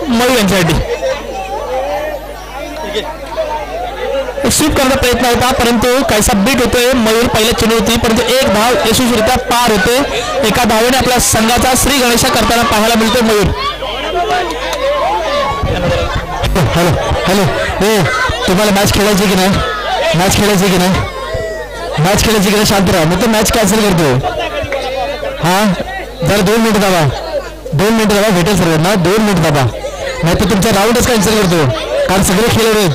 मयूर यांच्यासाठी स्वीप करण्याचा प्रयत्न होता परंतु काहीसा बीट होतोय. मयूर पहिल्या चेंडू होती परंतु एक धाव यशस्वीरित्या पार होते. एका धावेने आपल्या संघाचा श्री गणेशा करताना पाहायला मिळतो मयूर. हॅलो तुम्हाला मॅच खेळायची की नाही? मॅच खेळायची की नाही? शांत राहा मी तर मॅच कॅन्सल करतो. हा जरा 2 मिनिट दाबा भेटेल सर्वांना 2 मिनिट दाबा नाही तर तुमचा राऊंडच कॅन्सल करतो कारण सगळे खेळले आहेत.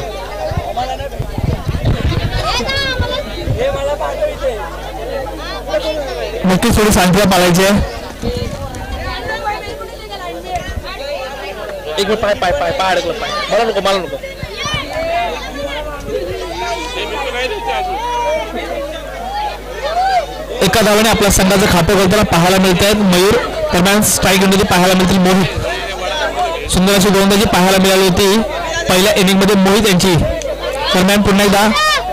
नक्कीच थोडी शांतता पाळायची आहे. एक मिनिट पाय अडकलं मला नको एका धावाने आपल्या संघाचं खातं करताना पाहायला मिळत आहेत मयूर. दरम्यान स्ट्राईक एंडमध्ये पाहायला मिळतील मोहित. सुंदर अशी गोलंदाजी पाहायला मिळाली होती पहिल्या इनिंगमध्ये मोहित यांची. दरम्यान पुन्हा एकदा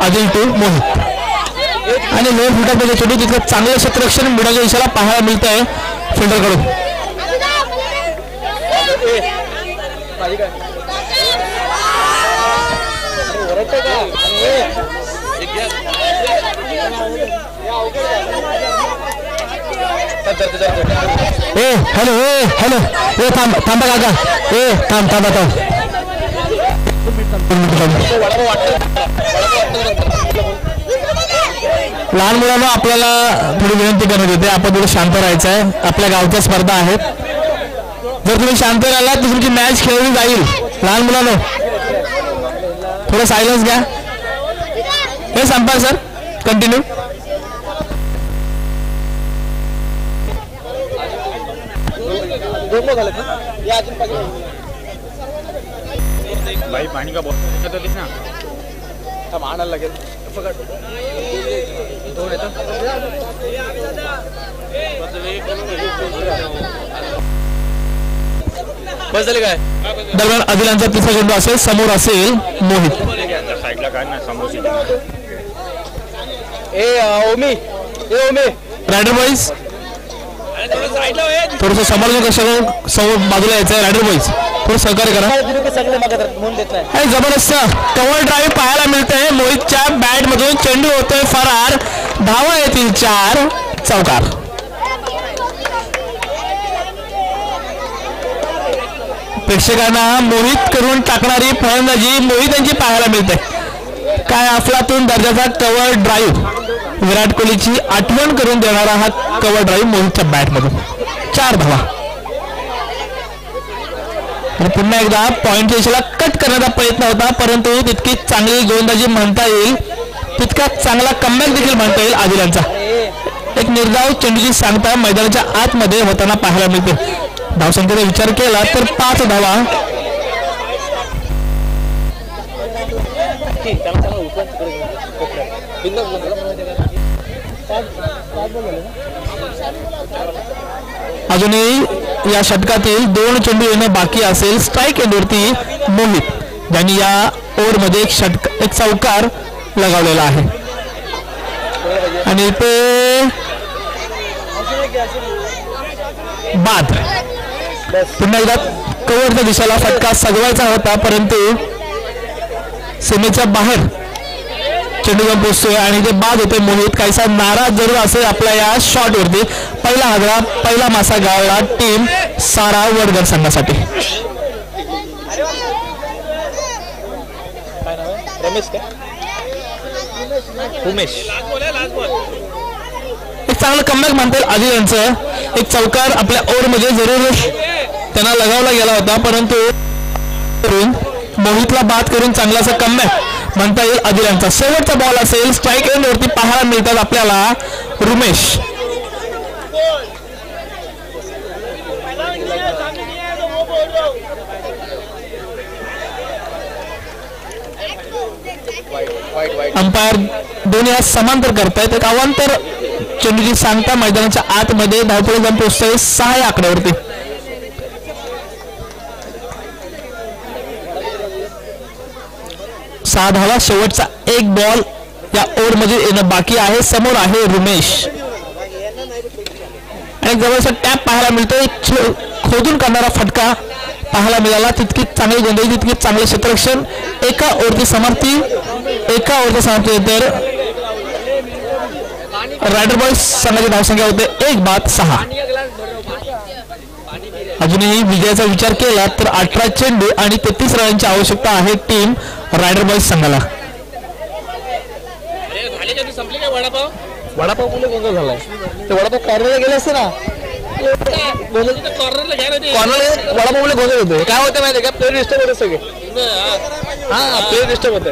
आदिल टू मोहित आणि लोअर फुटामध्ये छोटी तिथलं चांगलं क्षेत्ररक्षण मिळण्याचा इशारा पाहायला मिळत आहे फिल्डरकडून. हॅलो थांबा काका थांबा लहान मुलांना आपल्याला थोडी विनंती करण्यात येते आपण थोडं शांत राहायचं आहे. आपल्या गावच्या स्पर्धा आहेत जर तुम्ही शांत राहिलात तर तुमची मॅच खेळली जाईल. लहान मुलांनो थोडं सायलन्स घ्या. हे संपा सर, कंटिन्यू. भाई पाणी का बॉटल होतीस ना, आणायला लागेल. बस झाले काय. दरम्यान आदिलांचा तिसरा चेंडू असेल, समोर असेल मोहित. साईडला काय ना समोरची ओमी रायडर बॉईज थोडस समोर समोर बाजूला यायचं. रायडर बॉईज थोडं सहकार्य करा. हे जबरदस्त कव्हर ड्राईव्ह पाहायला मिळतंय. मोहितच्या बॅट मधून चेंडू होतोय फरार. धावा येतील 4. चौकार. प्रेक्षकांना मोहित करून टाकणारी फलंदाजी मोहित यांची पाहायला मिळते. काय अफलातून दर्जाचा कव्हर ड्राईव्ह. विराट कोहलीची आठवण करून देणारा हा कव्हर ड्राईव्ह मोहितच्या बॅट मधून. 4 धावा. पुन्हा एकदा पॉइंट दिशेला कट करण्याचा प्रयत्न होता, परंतु तितकी चांगली गोलंदाजी म्हणता येईल, तितका चांगला कमबॅक देखील म्हणता येईल आदिलांचा. एक निर्धाव चेंडूची सांगता मैदानाच्या आतमध्ये होताना पाहायला मिळते. धावसंख्येचा विचार केला तर 5 धावा. अजूनही या षटकातील 2 चेंडू येणं बाकी असेल. स्ट्राईक एंडवरती मोहित, ज्यांनी या ओव्हरमध्ये एक चौकार लगावलेला आहे. आणि ते बाद. पुन्हा एकदा कव्हरच्या दिशेला फटका सजवायचा होता, परंतु सीमेच्या बाहेर चेंडू जाऊन पोहोचतोय आणि ते बाद होते. मोहित काहीसा नाराज जरूर असेल आपल्या या शॉट वरती. पहिला हादरा, पहिला मासा गावला टीम सारा वडगर संघासाठी. एक चांगलं कमबॅक म्हणता येईल आदिल यांचं. एक चौकार आपल्या ओव्हरमध्ये जरूर त्यांना लगावला गेला होता, परंतु मोहितला बाद करून चांगलासा कमबॅक म्हणता येईल आदिल यांचा. शेवटचा बॉल असेल. स्ट्राईक एंडवरती पाहायला मिळतात आपल्याला रुमेश. अंपायर दोन्ही हात समांतर करतायत. एक अवांतर चेंडूची सांगता मैदानाच्या आतमध्ये धावपळी जाऊन पोहोचतोय 6 या आकड्यावरती. सहा धावा. शेवटचा एक बॉल या ओव्हर मध्ये येणं बाकी आहे. समोर आहे रुमेश आणि जवळचा टॅप पाहायला मिळतोय. खोदून करणारा फटका पाहायला मिळाला. तितकी चांगली गोंधळी, तितकी चांगले क्षेत्ररक्षण. एका ओव्हरची समाप्ती, एका ओव्हरची समाप्ती तर रायडर बॉईज संघाची धावसंख्या होते 1 बाद 6. अजूनही विजयाचा विचार केला तर 18 चेंडू आणि 33 रनांची आवश्यकता आहे टीम रायडर बॉईज संघाला. वडापाव मुले गोंधळ झालाय. ते वडापाव कॉर्नरला गेले असते ना, कॉर्नर वडापाव मुले गोंधळ होते. काय होतं माहिती का, प्लेअर डिस्टर्ब होते सगळे. हा प्लेअर डिस्टर्ब होते.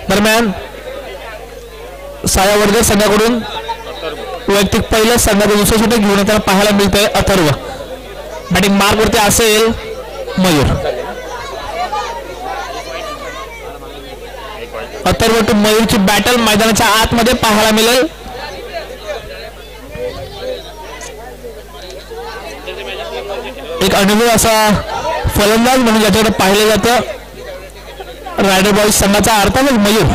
दरम्यान साया वडगर संघाकडून वैयक्तिक पहिलं संघाचं दुसरं षटक घेऊन येताना पाहायला मिळतंय अथर्व. बॅटिंग मार्क वरती असेल मयूर. अथर्व टू मयूरची बॅटल मैदानाच्या आतमध्ये पाहायला मिळेल. एक अनुभव असा फलंदाज म्हणून ज्याच्याकडे पाहिलं जातं रायडर बॉईज संघाचा अर्थातच मयूर.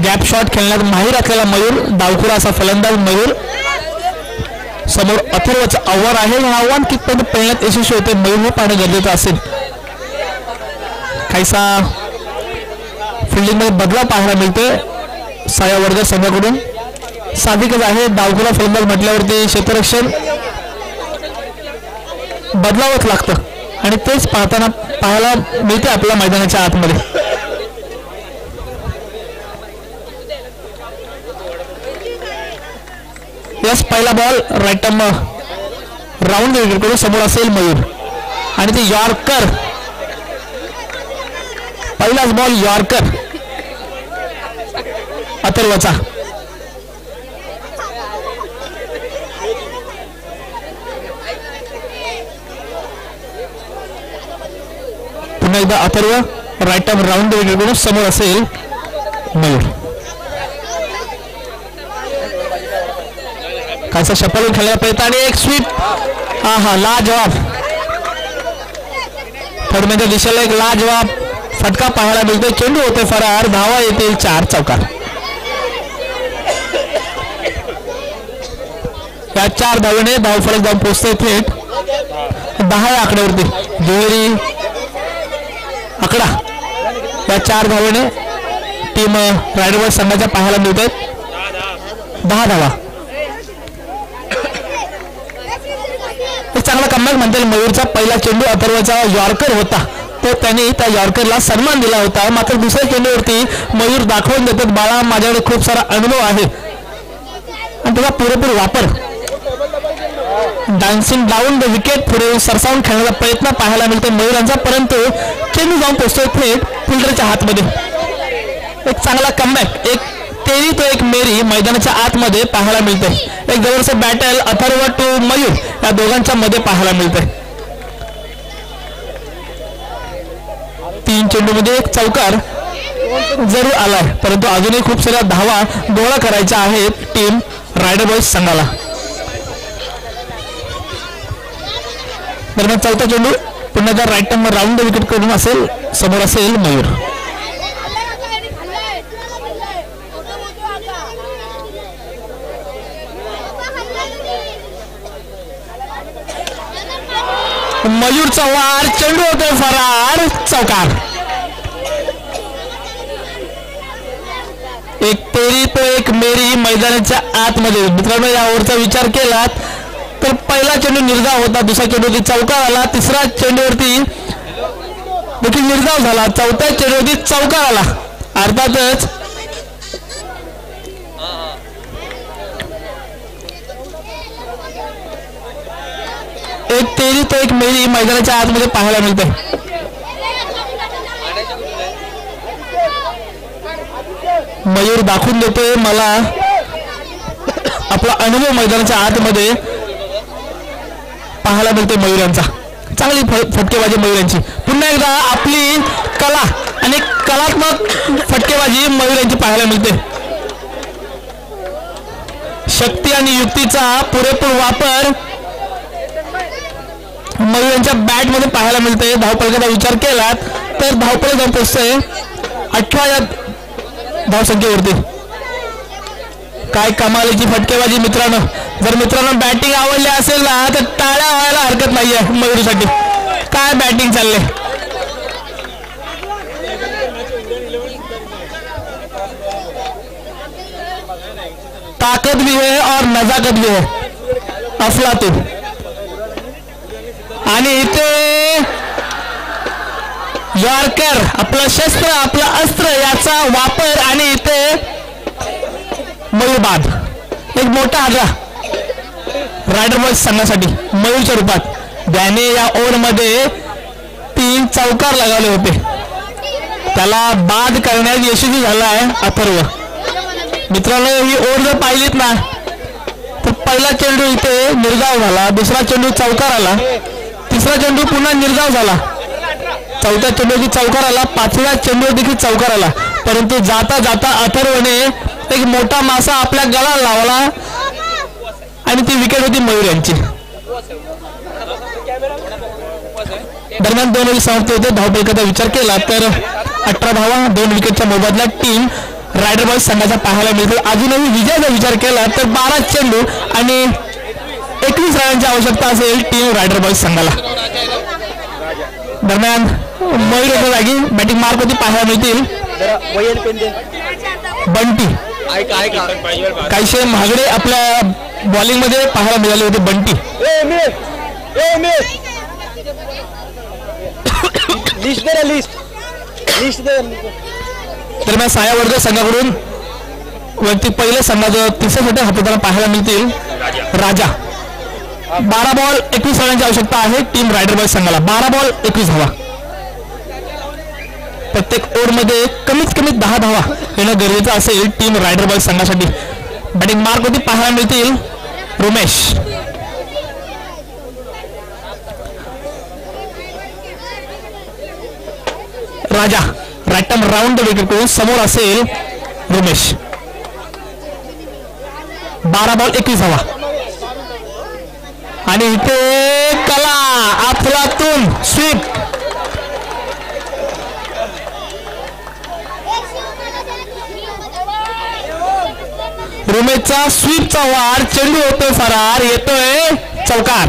गॅप शॉट खेळण्यात माहीर असलेला मयूर, डावखुरा असा फलंदाज मयूर. समोर अथर्वचं आव्हान आहे. हे आव्हान कितपर्यंत पेलण्यात यशस्वी होते मयूर पाहणं गरजेचं असेल. काहीसा फिल्डिंग मध्ये बदलाव पाहायला मिळतोय साया वर्ग संघाकडून. साधिकच आहे, डावखुरा फलंदाज म्हटल्यावरती क्षेत्ररक्षण बदलावंच लागतं. आणि तेच पाहायला मिळते आपल्या मैदानाच्या आतमध्ये. यस, पहिला बॉल राईट राऊंड करून समोर असेल मयूर आणि ते यॉर्कर. पहिलाच बॉल यॉर्कर अथर्वचा. पुन्हा एकदा अथर्व राईट राऊंड करून समोर असेल मयूर. कायचा शपल खेळायला प्रयत्न आणि एक स्वीप. हा लाजवाब. फडमेच्या दिशेला एक लाजवाब फटका पाहायला मिळतो. चेंडू होते फरार. धावा येतील 4 चौकार. या 4 धावेने धावफलक जाऊन पोहोचते थेट 10 या आकड्यावरती. दुहेरी आकडा या 4 धावेने टीम रायडर संघाच्या पाहायला मिळत आहेत. 10 धावा. चांगला कमबॅक म्हणता येईल मयूरचा. पहिला चेंडू अथर्वचा यॉर्कर होता, तो त्यांनी त्या यॉर्करला सन्मान दिला होता. मात्र दुसऱ्या चेंडूवरती मयूर दाखवून देतात, बाळा माझ्याकडे खूप सारा अनुभव आहे आणि त्याचा पुरेपूर वापर. डान्सिंग डाऊन द विकेट पुढे सरसावून खेळण्याचा प्रयत्न पाहायला मिळतो मयूरांचा, परंतु चेंडू जाऊन पोहोचतोय थेट फिल्डरच्या हातमध्ये. एक चांगला कमबॅक. एक तेरी तो एक मेरी मैदानाच्या आतमध्ये पाहायला मिळते. एक जवळचं बॅटल अथर्व टू मयूर या दोघांच्या मध्ये पाहायला मिळते. 3 चेंडूमध्ये एक चौकार जरूर आलाय, परंतु अजूनही खूप साऱ्या धावा गोळा करायच्या आहेत टीम रायडर बॉयज संघाला. दरम्यान चौथा चेंडू पुन्हा एकदा राईट राऊंड विकेट करून असेल समोर असेल मयूर. मयूरचा वार. चेंडू होतोय फरार. चौकार. एक तेरी तो एक मेरी मैदानाच्या आतमध्ये. मित्रांनो, या ओव्हरचा विचार केलात तर पहिला चेंडू निर्धाव होता, दुसरा चेंडूवरती चौकार आला, तिसरा चेंडूवरती देखील निर्धाव झाला, चौथ्या चेंडूवरती चौकार आला. अर्थातच एक तेरी तो एक मेरी मैदानाच्या आतमध्ये पाहायला मिळते. मयूर दाखवून देतोय मला आपला अनुभव मैदानाच्या आतमध्ये पाहायला मिळते मयूरांचा. चांगली फटकेबाजी मयूरांची. पुन्हा एकदा आपली कला आणि कलात्मक फटकेबाजी मयूरांची पाहायला मिळते. शक्ती आणि युक्तीचा पुरेपूर वापर मयूरांच्या बॅट मध्ये पाहायला मिळते. धावफलकाचा विचार केला तर धावफलक जाऊन पोहोचतोय 18 या धावसंख्येवरती. काय कमालीची फटकेबाजी मित्रांनो. जर मित्रांनो बॅटिंग आवडली असेल ना तर टाळ्या व्हायला हरकत नाहीये मयूरसाठी. काय बॅटिंग चालले. ताकद भी है और नजाकत भी है. अफलातून. आणि इथे यॉर्कर आपलं शस्त्र आपलं अस्त्र याचा वापर आणि इथे मयूरबाद. एक मोठा आग्रह रायडर बॉयज संघासाठी मयूरच्या रूपात. त्याने या ओव्हर मध्ये 3 चौकार लगावले होते, त्याला बाद करण्यात यशस्वी झाला आहे अथर्व. मित्रांनो, ही ओव्हर जर पाहिलीत ना तर पहिला चेंडू इथे निर्धाव झाला, दुसरा चेंडू चौकार आला, तिसरा चेंडू पुन्हा निर्धाव झाला, चौथ्या चेंडूवरती चौकार आला, 5व्या चेंडूवर देखील चौकार आला. परंतु जाता जाता अथर्वने एक मोठा मासा आपल्या गळाला लावला आणि ती विकेट होती मयूर यांची. दरम्यान 2 समाप्ती होते. धावफलकाचा विचार केला तर 18 धावा 2 विकेटच्या मोबदल्यात टीम रायडर बॉयज संघाचा पाहायला मिळतो. अजूनही विजयाचा विचार केला तर 12 चेंडू आणि 21 रनांची आवश्यकता असेल टीम रायडर बॉयज संघाला. दरम्यान मयूर जागी बॅटिंग मार्क होती पाहायला मिळतील बंटी. काहीशे महागडे आपल्या बॉलिंग मध्ये पाहायला मिळाले होते बंटी. लिस्ट दे लिस्ट लिस्ट दे. दरम्यान सायावर्धन संघाकडून वैयक्तिक पहिले संघाचं तिसऱ्या षटक हाताळताना पाहायला मिळतील राजा. 12 बॉल 21 रनांची आवश्यकता आहे टीम रायडर बॉयज संघाला. 12 बॉल 21 धावा. प्रत्येक ओव्हरमध्ये कमीत कमी 10 धावा येणं गरजेचं असेल टीम रायडर बॉयज संघासाठी. बॅटिंग मार्क होती पाहायला मिळतील Rumesh. Raja right arm round the wicket करून समोर असेल रुमेश. 12 बॉल 21 धावा. आणि इथे कला अफलातून स्वीप. रुमेशचा स्वीपचा वार. चेंडू होतोय फरार. येतोय चौकार.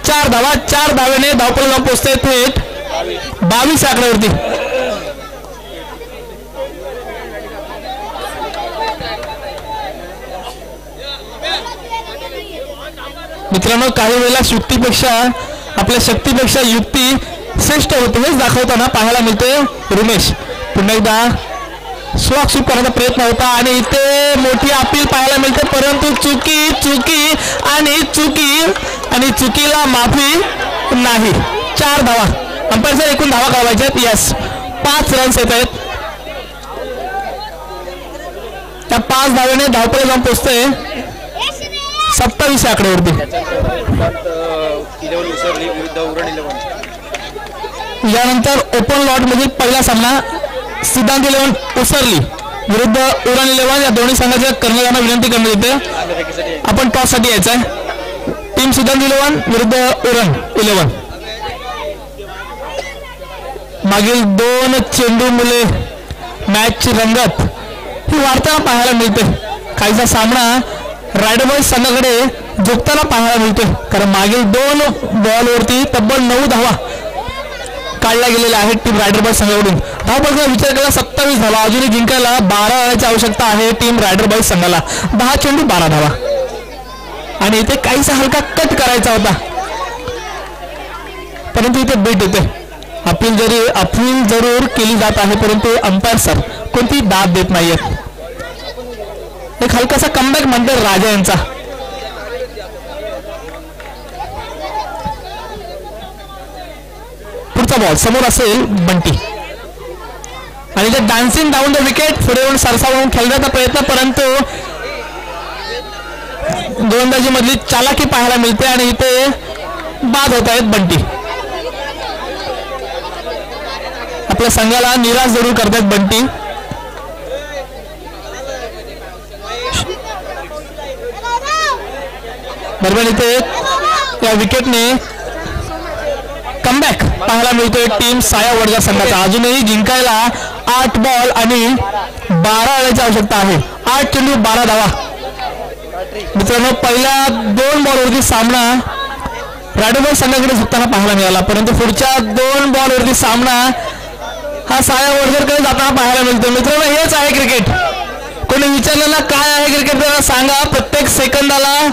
4 धावा. 4 धावेने धावपळ जाऊन पोहोचतोय थेट 22 आकड्यावरती. मित्रांनो काही वेळेला युक्तीपेक्षा आपल्या शक्तीपेक्षा युक्ती श्रेष्ठ होते हेच दाखवताना पाहायला मिळते रुमेश. पुन्हा एकदा स्वाग स्वीप करण्याचा प्रयत्न होता आणि इथे मोठी अपील पाहायला मिळते परंतु चुकी चुकी आणि चुकी आणि चुकीला माफी नाही. 4 धावा. अंपायरच्या एकूण धावा कळवायच्या आहेत. यस 5 रन्स येत आहेत. त्या 5 धावेने धावपळ जाऊन पोहोचतोय 27 आकड्यावरती. यानंतर ओपन लॉट मधील पहिला सामना सिद्धांत 11 उसरली विरुद्ध उरण 11. या दोन्ही संघाच्या कर्णधारांना विनंती करण्यात येते आपण टॉस साठी यायचं आहे. टीम सिद्धांत 11 विरुद्ध उरण 11. मागील 2 चेंडू मुले मॅचची रंगत ही वाढताना पाहायला मिळते. काहीचा सामना रायडर बॉयज संघाकडे झुकताना पाहायला मिळतोय कारण मागील 2 बॉलवरती तब्बल 9 धावा काढल्या गेलेल्या आहेत टीम रायडर बॉयज संघाकडून. धावपळीचा विचार केला 27 धावा. अजूनही जिंकायला 12 रनाची आवश्यकता आहे टीम रायडर बॉयज संघाला. 10 चेंडू 12 धावा. आणि इथे काहीसा हलका कट करायचा होता परंतु इथे बीट येते. अपील जरूर केली जात आहे परंतु अंपायर सर कोणती दाद देत नाहीयेत. एक हलकासा कमबॅक म्हणते राजा यांचा. पुढचा बॉल समोर असेल बंटी आणि ते डान्सिंग डाऊन द विकेट पुढे येऊन सरसावून खेळण्याचा प्रयत्न परंतु गोलंदाजी मधली चालाकी पाहायला मिळते आणि इथे बाद होत आहेत बंटी. आपल्या संघाला निराश जरूर करतात बंटी. दरम्यान इथे या विकेटने कमबॅक पाहायला मिळतोय टीम सायावर्धन संघाचा. अजूनही जिंकायला 8 बॉल आणि 12 रनाची आवश्यकता आहे. 8 चेंडू 12 धावा. मित्रांनो पहिल्या 2 बॉलवरती सामना रायडर बॉयज संघाकडे झुकताना पाहायला मिळाला परंतु पुढच्या 2 बॉलवरती सामना हा सायावर्धनकडे जाताना पाहायला मिळतो. मित्रांनो हेच आहे क्रिकेट. कोणी विचारलेला काय आहे क्रिकेट त्याला सांगा. प्रत्येक सेकंदाला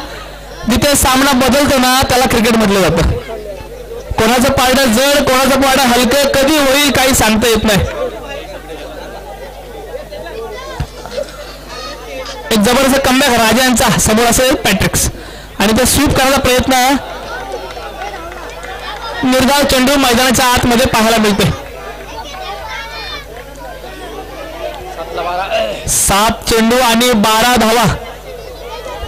जिथे सामना बदलतो ना त्याला क्रिकेट म्हटलं जातं. कोणाचं पारडं जड कोणाचं पारडं हलकं कधी होईल काही सांगता येत नाही. एक जबरदस्त कमबॅक राजा यांचा. समोर असेल पॅट्रिक्स आणि ते स्वीप करण्याचा प्रयत्न निर्धाव चेंडू मैदानाच्या आतमध्ये पाहायला मिळते. 7 चेंडू आणि 12 धावा.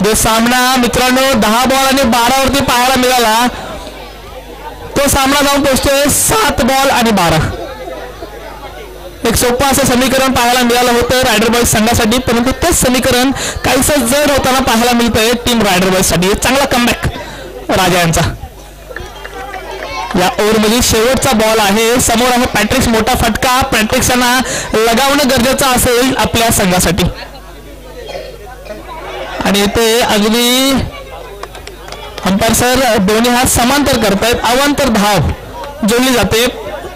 जो सामना मित्रांनो 10 बॉल आणि 12 वरती पाहायला मिळाला तो सामना जाऊन पोहोचतोय 7 बॉल आणि 12. एक सोपं असं समीकरण पाहायला मिळालं होतं रायडर बॉयज संघासाठी परंतु तेच समीकरण काहीसं जड होताना पाहायला मिळतंय टीम रायडर बॉयज साठी. चांगला कमबॅक राजा यांचा. या ओव्हरमध्ये शेवटचा बॉल आहे. समोर आहे पॅट्रिक्स. मोठा फटका पॅट्रिक्स यांना लगावणं गरजेचं असेल आपल्या संघासाठी. आणि इथे अगदी अंपायर सर दोन्ही हात समांतर करतायत. अवांतर धाव जोडली जाते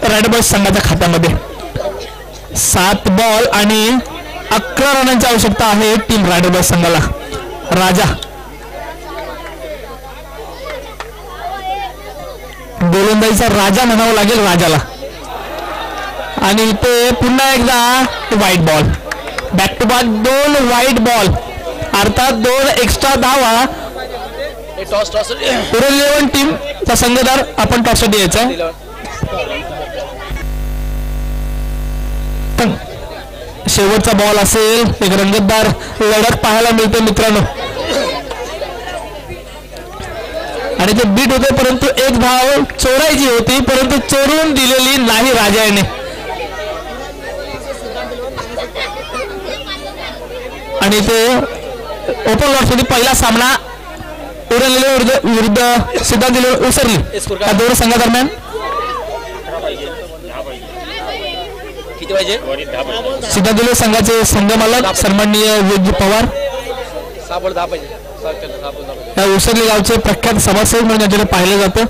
रायडर बॉयज संघाच्या खात्यामध्ये. 7 बॉल आणि 11 रनांची आवश्यकता आहे टीम रायडर बॉयज संघाला. राजा गोलंदाजीचा राजा म्हणावं लागेल राजाला. आणि इथे पुन्हा एकदा white ball. Back to back 2 white ball, अर्थात 2 एक्स्ट्रा धावा. उरण 11 टीमचा संघधार आपण टॉससाठी यायचा. शेवटचा बॉल असेल. एक रंगतदार लढत पाहायला मिळते मित्रांनो. आणि ते बीट होते, परंतु एक धाव चोरायची होती, परंतु चोरून दिलेली नाही राजाने. आणि ते ओपन लॉटसाठी पहिला सामना उरण विरुद्ध सिद्धांत उसरली या दोन संघादरम्यान. सिद्धांत संघाचे संघमालक सन्माननीय विजय पवार, या उसरली गावचे प्रख्यात समाजसेवक म्हणून यांच्याकडे पाहिलं जातं.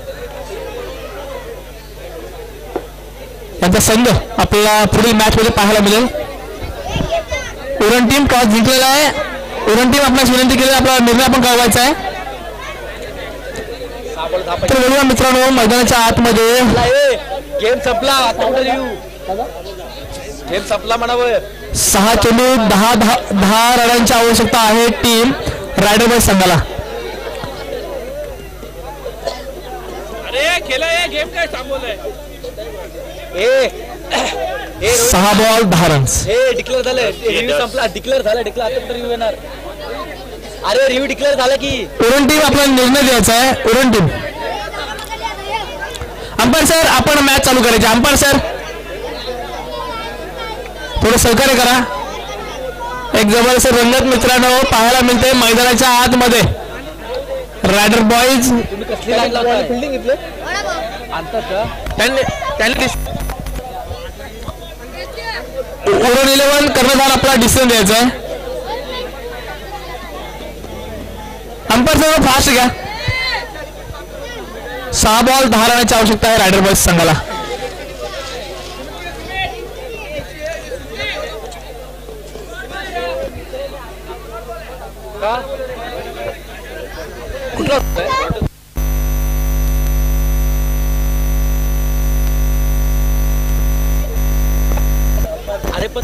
त्यांचा संघ आपल्याला पुढील मॅच मध्ये पाहायला मिळेल. उरण टीम टॉस जिंकलेला आहे. उरण टीम आपल्यास विनंती केली आपला निर्णय आपण कळवायचा आहे. तर बघूया मित्रांनो, मैदानाच्या आतमध्ये गेम संपला. गेम संपला म्हणावं. 6 चेंडू 10 रनांची आवश्यकता आहे टीम रायडर बॉय संघाला. अरे खेळा गेम काय थांबवलंय. 6 बॉल 10 रन्स. हे डिक्लेअर झालं. रिव्ह्यू संपला. डिक्लेअर झालं. आता रिव्ह्यू येणार. अरे रिव्ह्यू डिक्लेअर झाला की. उरण टीम आपला निर्णय द्यायचा आहे. उरण टीम. अंपायर सर, आपण मॅच चालू करायची. अंपायर सर थोडं सहकार्य करा. एक जबरदस्त रंगत मित्रांनो पाहायला मिळते मैदानाच्या आतमध्ये. रायडर बॉईज उरण 11 कर्णधार आपला डिसिजन द्यायचा आहे. अंपायर सर फास्ट घ्या. 6 बॉल 10 रनाची आवश्यकता आहे रायडर बॉईज संघाला. अरे पण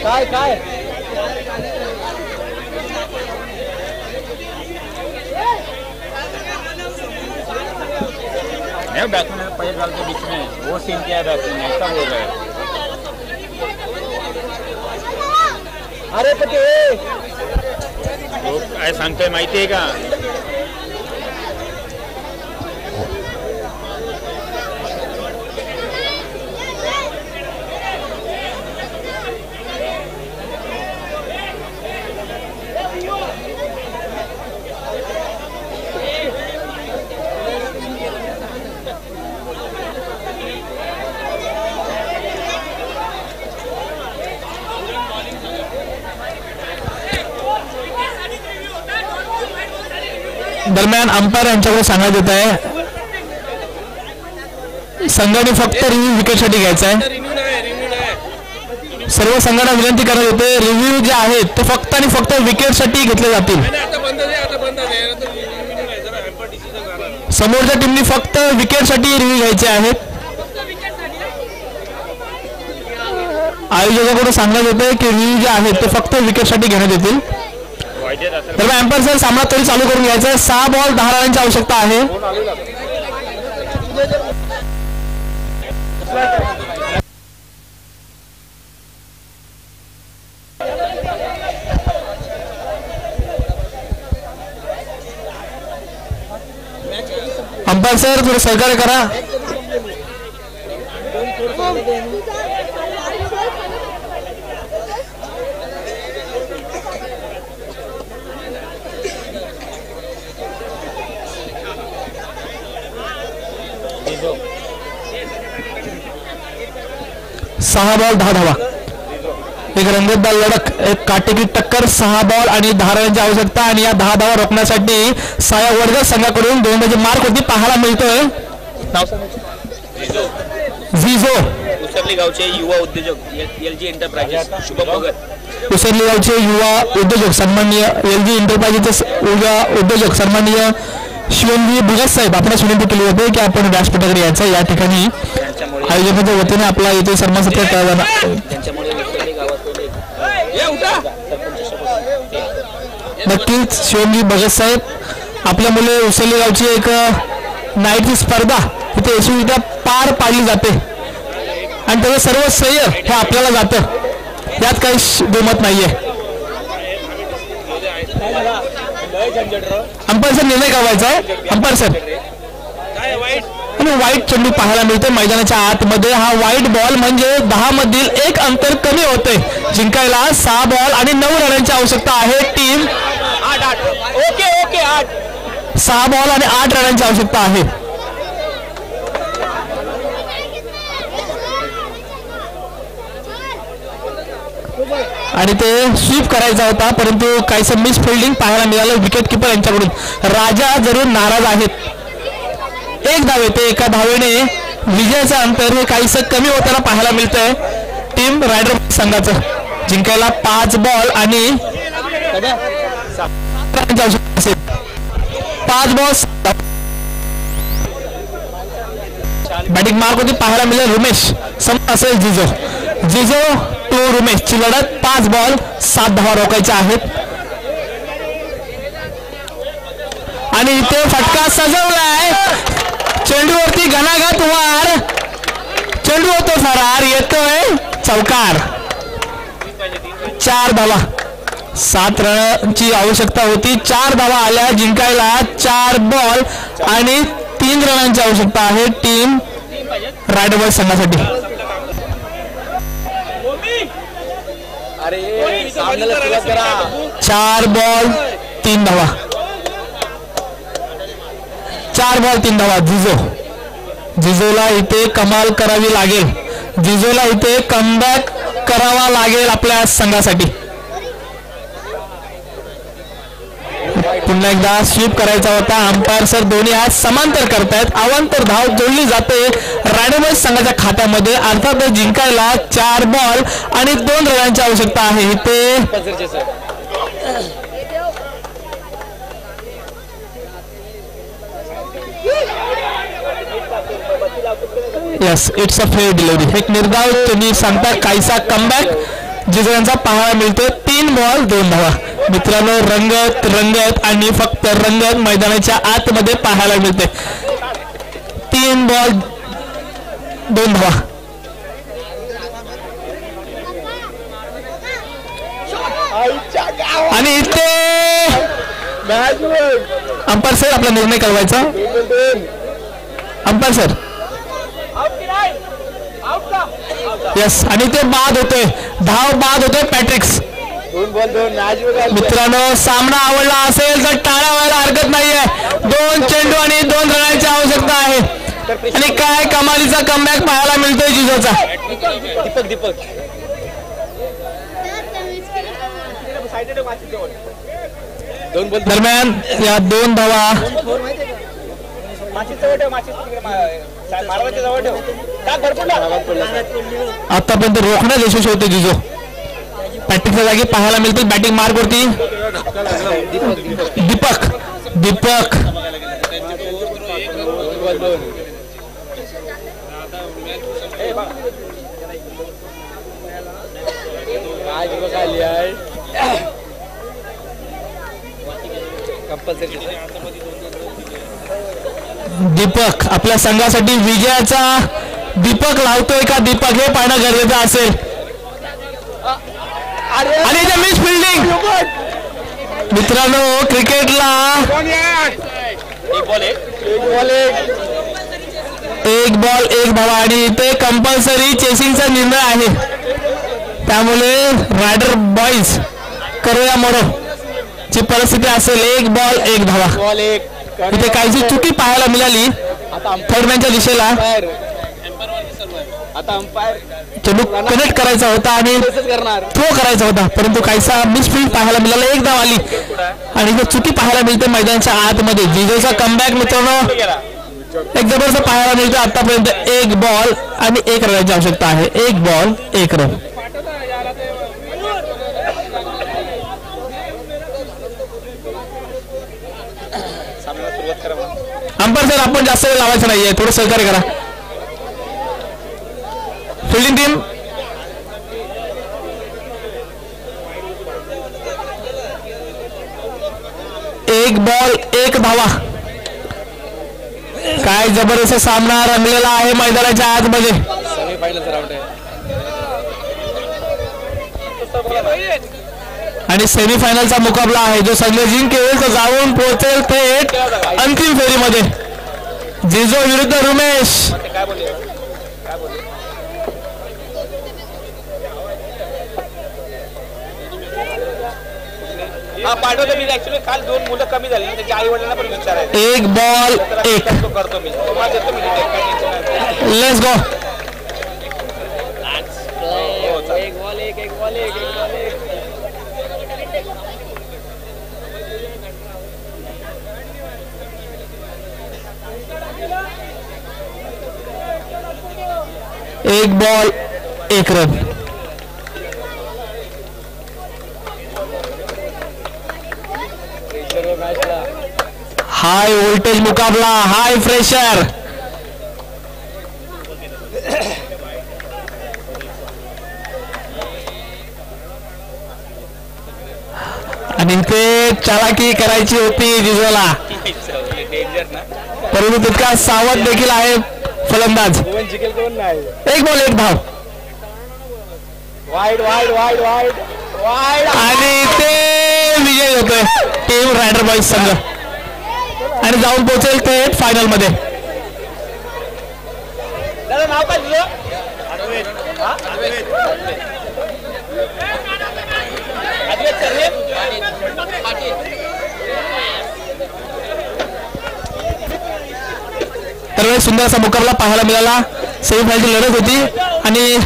काय काय बैट्समैन पैर डाल के बीच में वो सीन किया बैट्समैन ने, ऐसा बोल रहा है. अरे पण वो काय सांगतोय माहिती आहे का. दरम्यान अंपायर यांच्याकडे सांगण्यात येत आहे संघाने फक्त रिव्ह्यू विकेटसाठी घ्यायचा आहे. सर्व संघांना विनंती करत होते रिव्ह्यू जे आहेत ते फक्त आणि फक्त विकेटसाठी घेतले जातील. समोरच्या टीमनी फक्त विकेटसाठी रिव्ह्यू घ्यायचे आहेत. आयोजकाकडून सांगण्यात येते की रिव्ह्यू जे आहेत ते फक्त विकेटसाठी घेण्यात येतील. तर अंपायर सर सामना तरी चालू करून घ्यायचा आहे. 6 बॉल 10 रनांची आवश्यकता आहे. अंपायर सर थोडं सहकार्य करा. सहा बॉल 10 धावा. एक रंगतदार लढत, एक काटेकी टक्कर. 6 बॉल आणि 10 रनांची आवश्यकता आणि या 10 धावा रोखण्यासाठी साया वर्ग संघाकडून 2 मार्क होती पाहायला मिळतोय. झिझो उसरली गावचे युवा उद्योजक LG एंटरप्राइजेस शुभम भगत. उसरली गावचे युवा उद्योजक सन्माननीय LG एंटरप्राइजेसचे युवा उद्योजक सन्माननीय शिवमजी भगत साहेब आपण विनंती केली होती की आपण व्यासपीठाकडे यायचं. या ठिकाणी आयोजकांच्या वतीने आपला इथे सन्मान सत्कार केला जाणार. नक्कीच शिवमजी भगत साहेब आपल्या मुले उसरली गावची एक नाईटची स्पर्धा इथे यशस्वीरित्या पार पाडली जाते आणि त्याचं सर्व श्रेय हे आपल्याला जातं. यात काही दुमत नाहीये. अंपायर सर निर्णय करायचा आहे. अंपायर सर आणि वाईट चेंडू पाहायला मिळते मैदानाच्या आतमध्ये. हा वाईट बॉल म्हणजे 10 मधील 1 अंतर कमी होते. जिंकायला 6 बॉल आणि 9 रनांची आवश्यकता आहे. टीम 6 बॉल आणि 8 रनांची आवश्यकता आहे. आणि ते स्वीप करायचा होता परंतु काहीसं मिस फिल्डिंग पाहायला मिळालं विकेट किपर यांच्याकडून. राजा जरूर नाराज आहेत. 1 धाव येते. एका धावेने विजयाचं अंतर हे काहीसं कमी होताना पाहायला मिळतंय टीम रायडर संघाचं. जिंकायला 5 बॉल आणि 5 बॉल बॅटिंग मार्क होती पाहायला मिळेल रुमेश समोर असेल जिजो टू रुमेशची लढत. 5 बॉल 7 धावा रोखायच्या आहेत. आणि इथे फटका सजवलाय. चेंडूवरती घणाघात वार. चेंडू होतो फरार. येतोय चौकार. 4 धावा. 7 रनची आवश्यकता होती. 4 धावा आल्या. जिंकायला 4 बॉल आणि 3 रनांची आवश्यकता आहे टीम रायडर बॉयज संघासाठी. 4 बॉल 3 धावा. 4 बॉल 3 धावा. जिजोला इथे कमाल करावी लागेल. जिजोला इथे कमबॅक करावा लागेल आपल्या संघासाठी. पुन्हा एकदा स्वीप करायचा होता. अंपायर सर दोन्ही हात समांतर करतायत. अवांतर धाव जोडली जाते रायडर बॉयज संघाच्या खात्यामध्ये. अर्थातच जिंकायला 4 बॉल आणि 2 रनांची आवश्यकता आहे. इथे yes it's a fair delivery. एक निर्धाव त्यांनी सांगता काहीसा कमबॅक जिजोयांचा पाहायला मिळतो. 3 बॉल 2 धावा. मित्रांनो रंगत आणि फक्त रंगत मैदानाच्या आतमध्ये पाहायला मिळते. 3 बॉल 2 धावा. आणि इथे अंपायर सर आपला निर्णय कळवायचा. Umpire sir yes. आणि ते बाद होतोय. धाव बाद होतोय पॅट्रिक्स. मित्रांनो सामना आवडला असेल तर टाळा व्हायला हरकत नाहीये. 2 चेंडू आणि 2 रनांची आवश्यकता आहे. आणि काय कमालीचा कमबॅक पाहायला मिळतोय जिजोचा. दरम्यान या 2 धावा आतापर्यंत रोखण्यात यशस्वी होते जिजो. पॅट्रिकच्या जागी पाहायला मिळते बॅटिंग मार्क वरती दीपक. दीपक आपल्या संघासाठी विजयाचा दीपक लावतोय का दीपक हे पाहणं गरजेचं असेल. आणि मिस फिल्डिंग. मित्रांनो क्रिकेटला 1 बॉल 1 धावा आणि इथे कंपल्सरी चेसिंगचा निर्णय आहे. त्यामुळे रायडर बॉयज करूया मोरो ची परिस्थिती असेल. 1 बॉल 1 धावा. इथे काहीची चुकी पाहायला मिळाली थर्डमॅनच्या दिशेला. चेंडू कनेक्ट करायचा होता आणि थ्रो करायचा होता परंतु काहीसा मिसफील्ड पाहायला मिळाला. 1 धाव आली आणि इथे चुकी पाहायला मिळते मैदानाच्या आतमध्ये. जिजोचा कमबॅक मित्रांनो एक जबरदस्त पाहायला मिळतं आतापर्यंत. 1 बॉल आणि 1 रनाची आवश्यकता आहे. 1 बॉल 1 रन. अंपायर सर आपण जास्त वेळ लावायचं नाहीये, थोडं सहकार्य करा. फिल्डिंग टीम एक बॉल 1 धावा. काय जबरदस्त सामना रंगलेला आहे मैदानाच्या आतमध्ये. आणि सेमीफायनलचा मुकाबला आहे. जो संघ जिंकेल तो जाऊन पोहोचेल थेट अंतिम फेरीमध्ये. जिजो विरुद्ध रुमेश. पाठवतो मी. ऍक्च्युली काल 2 मुलं कमी झाली ना, त्याच्या आई वडिलांना पण विचारायचं. 1 बॉल 1 करतो मी. तुम्हाला देतो मी. Let's go. एक बॉल एक एक बॉल 1 रन. हाय व्होल्टेज मुकाबला, हाय प्रेशर. आणि ते चालाकी करायची होती जिजोला, परंतु तितका सावध देखील आहे फलंदाज. 1 बॉल 1 धाव. Wide wide wide wide wide. आणि ते विजय होतोय टीम रायडर बॉईज संघ आणि जाऊन पोहोचेल थेट फायनल मध्ये. दादा नाव काय तुझं? तर सुंदर असा मुकाबला पाहायला मिळाला. सेमीफायनलची लढत होती आणि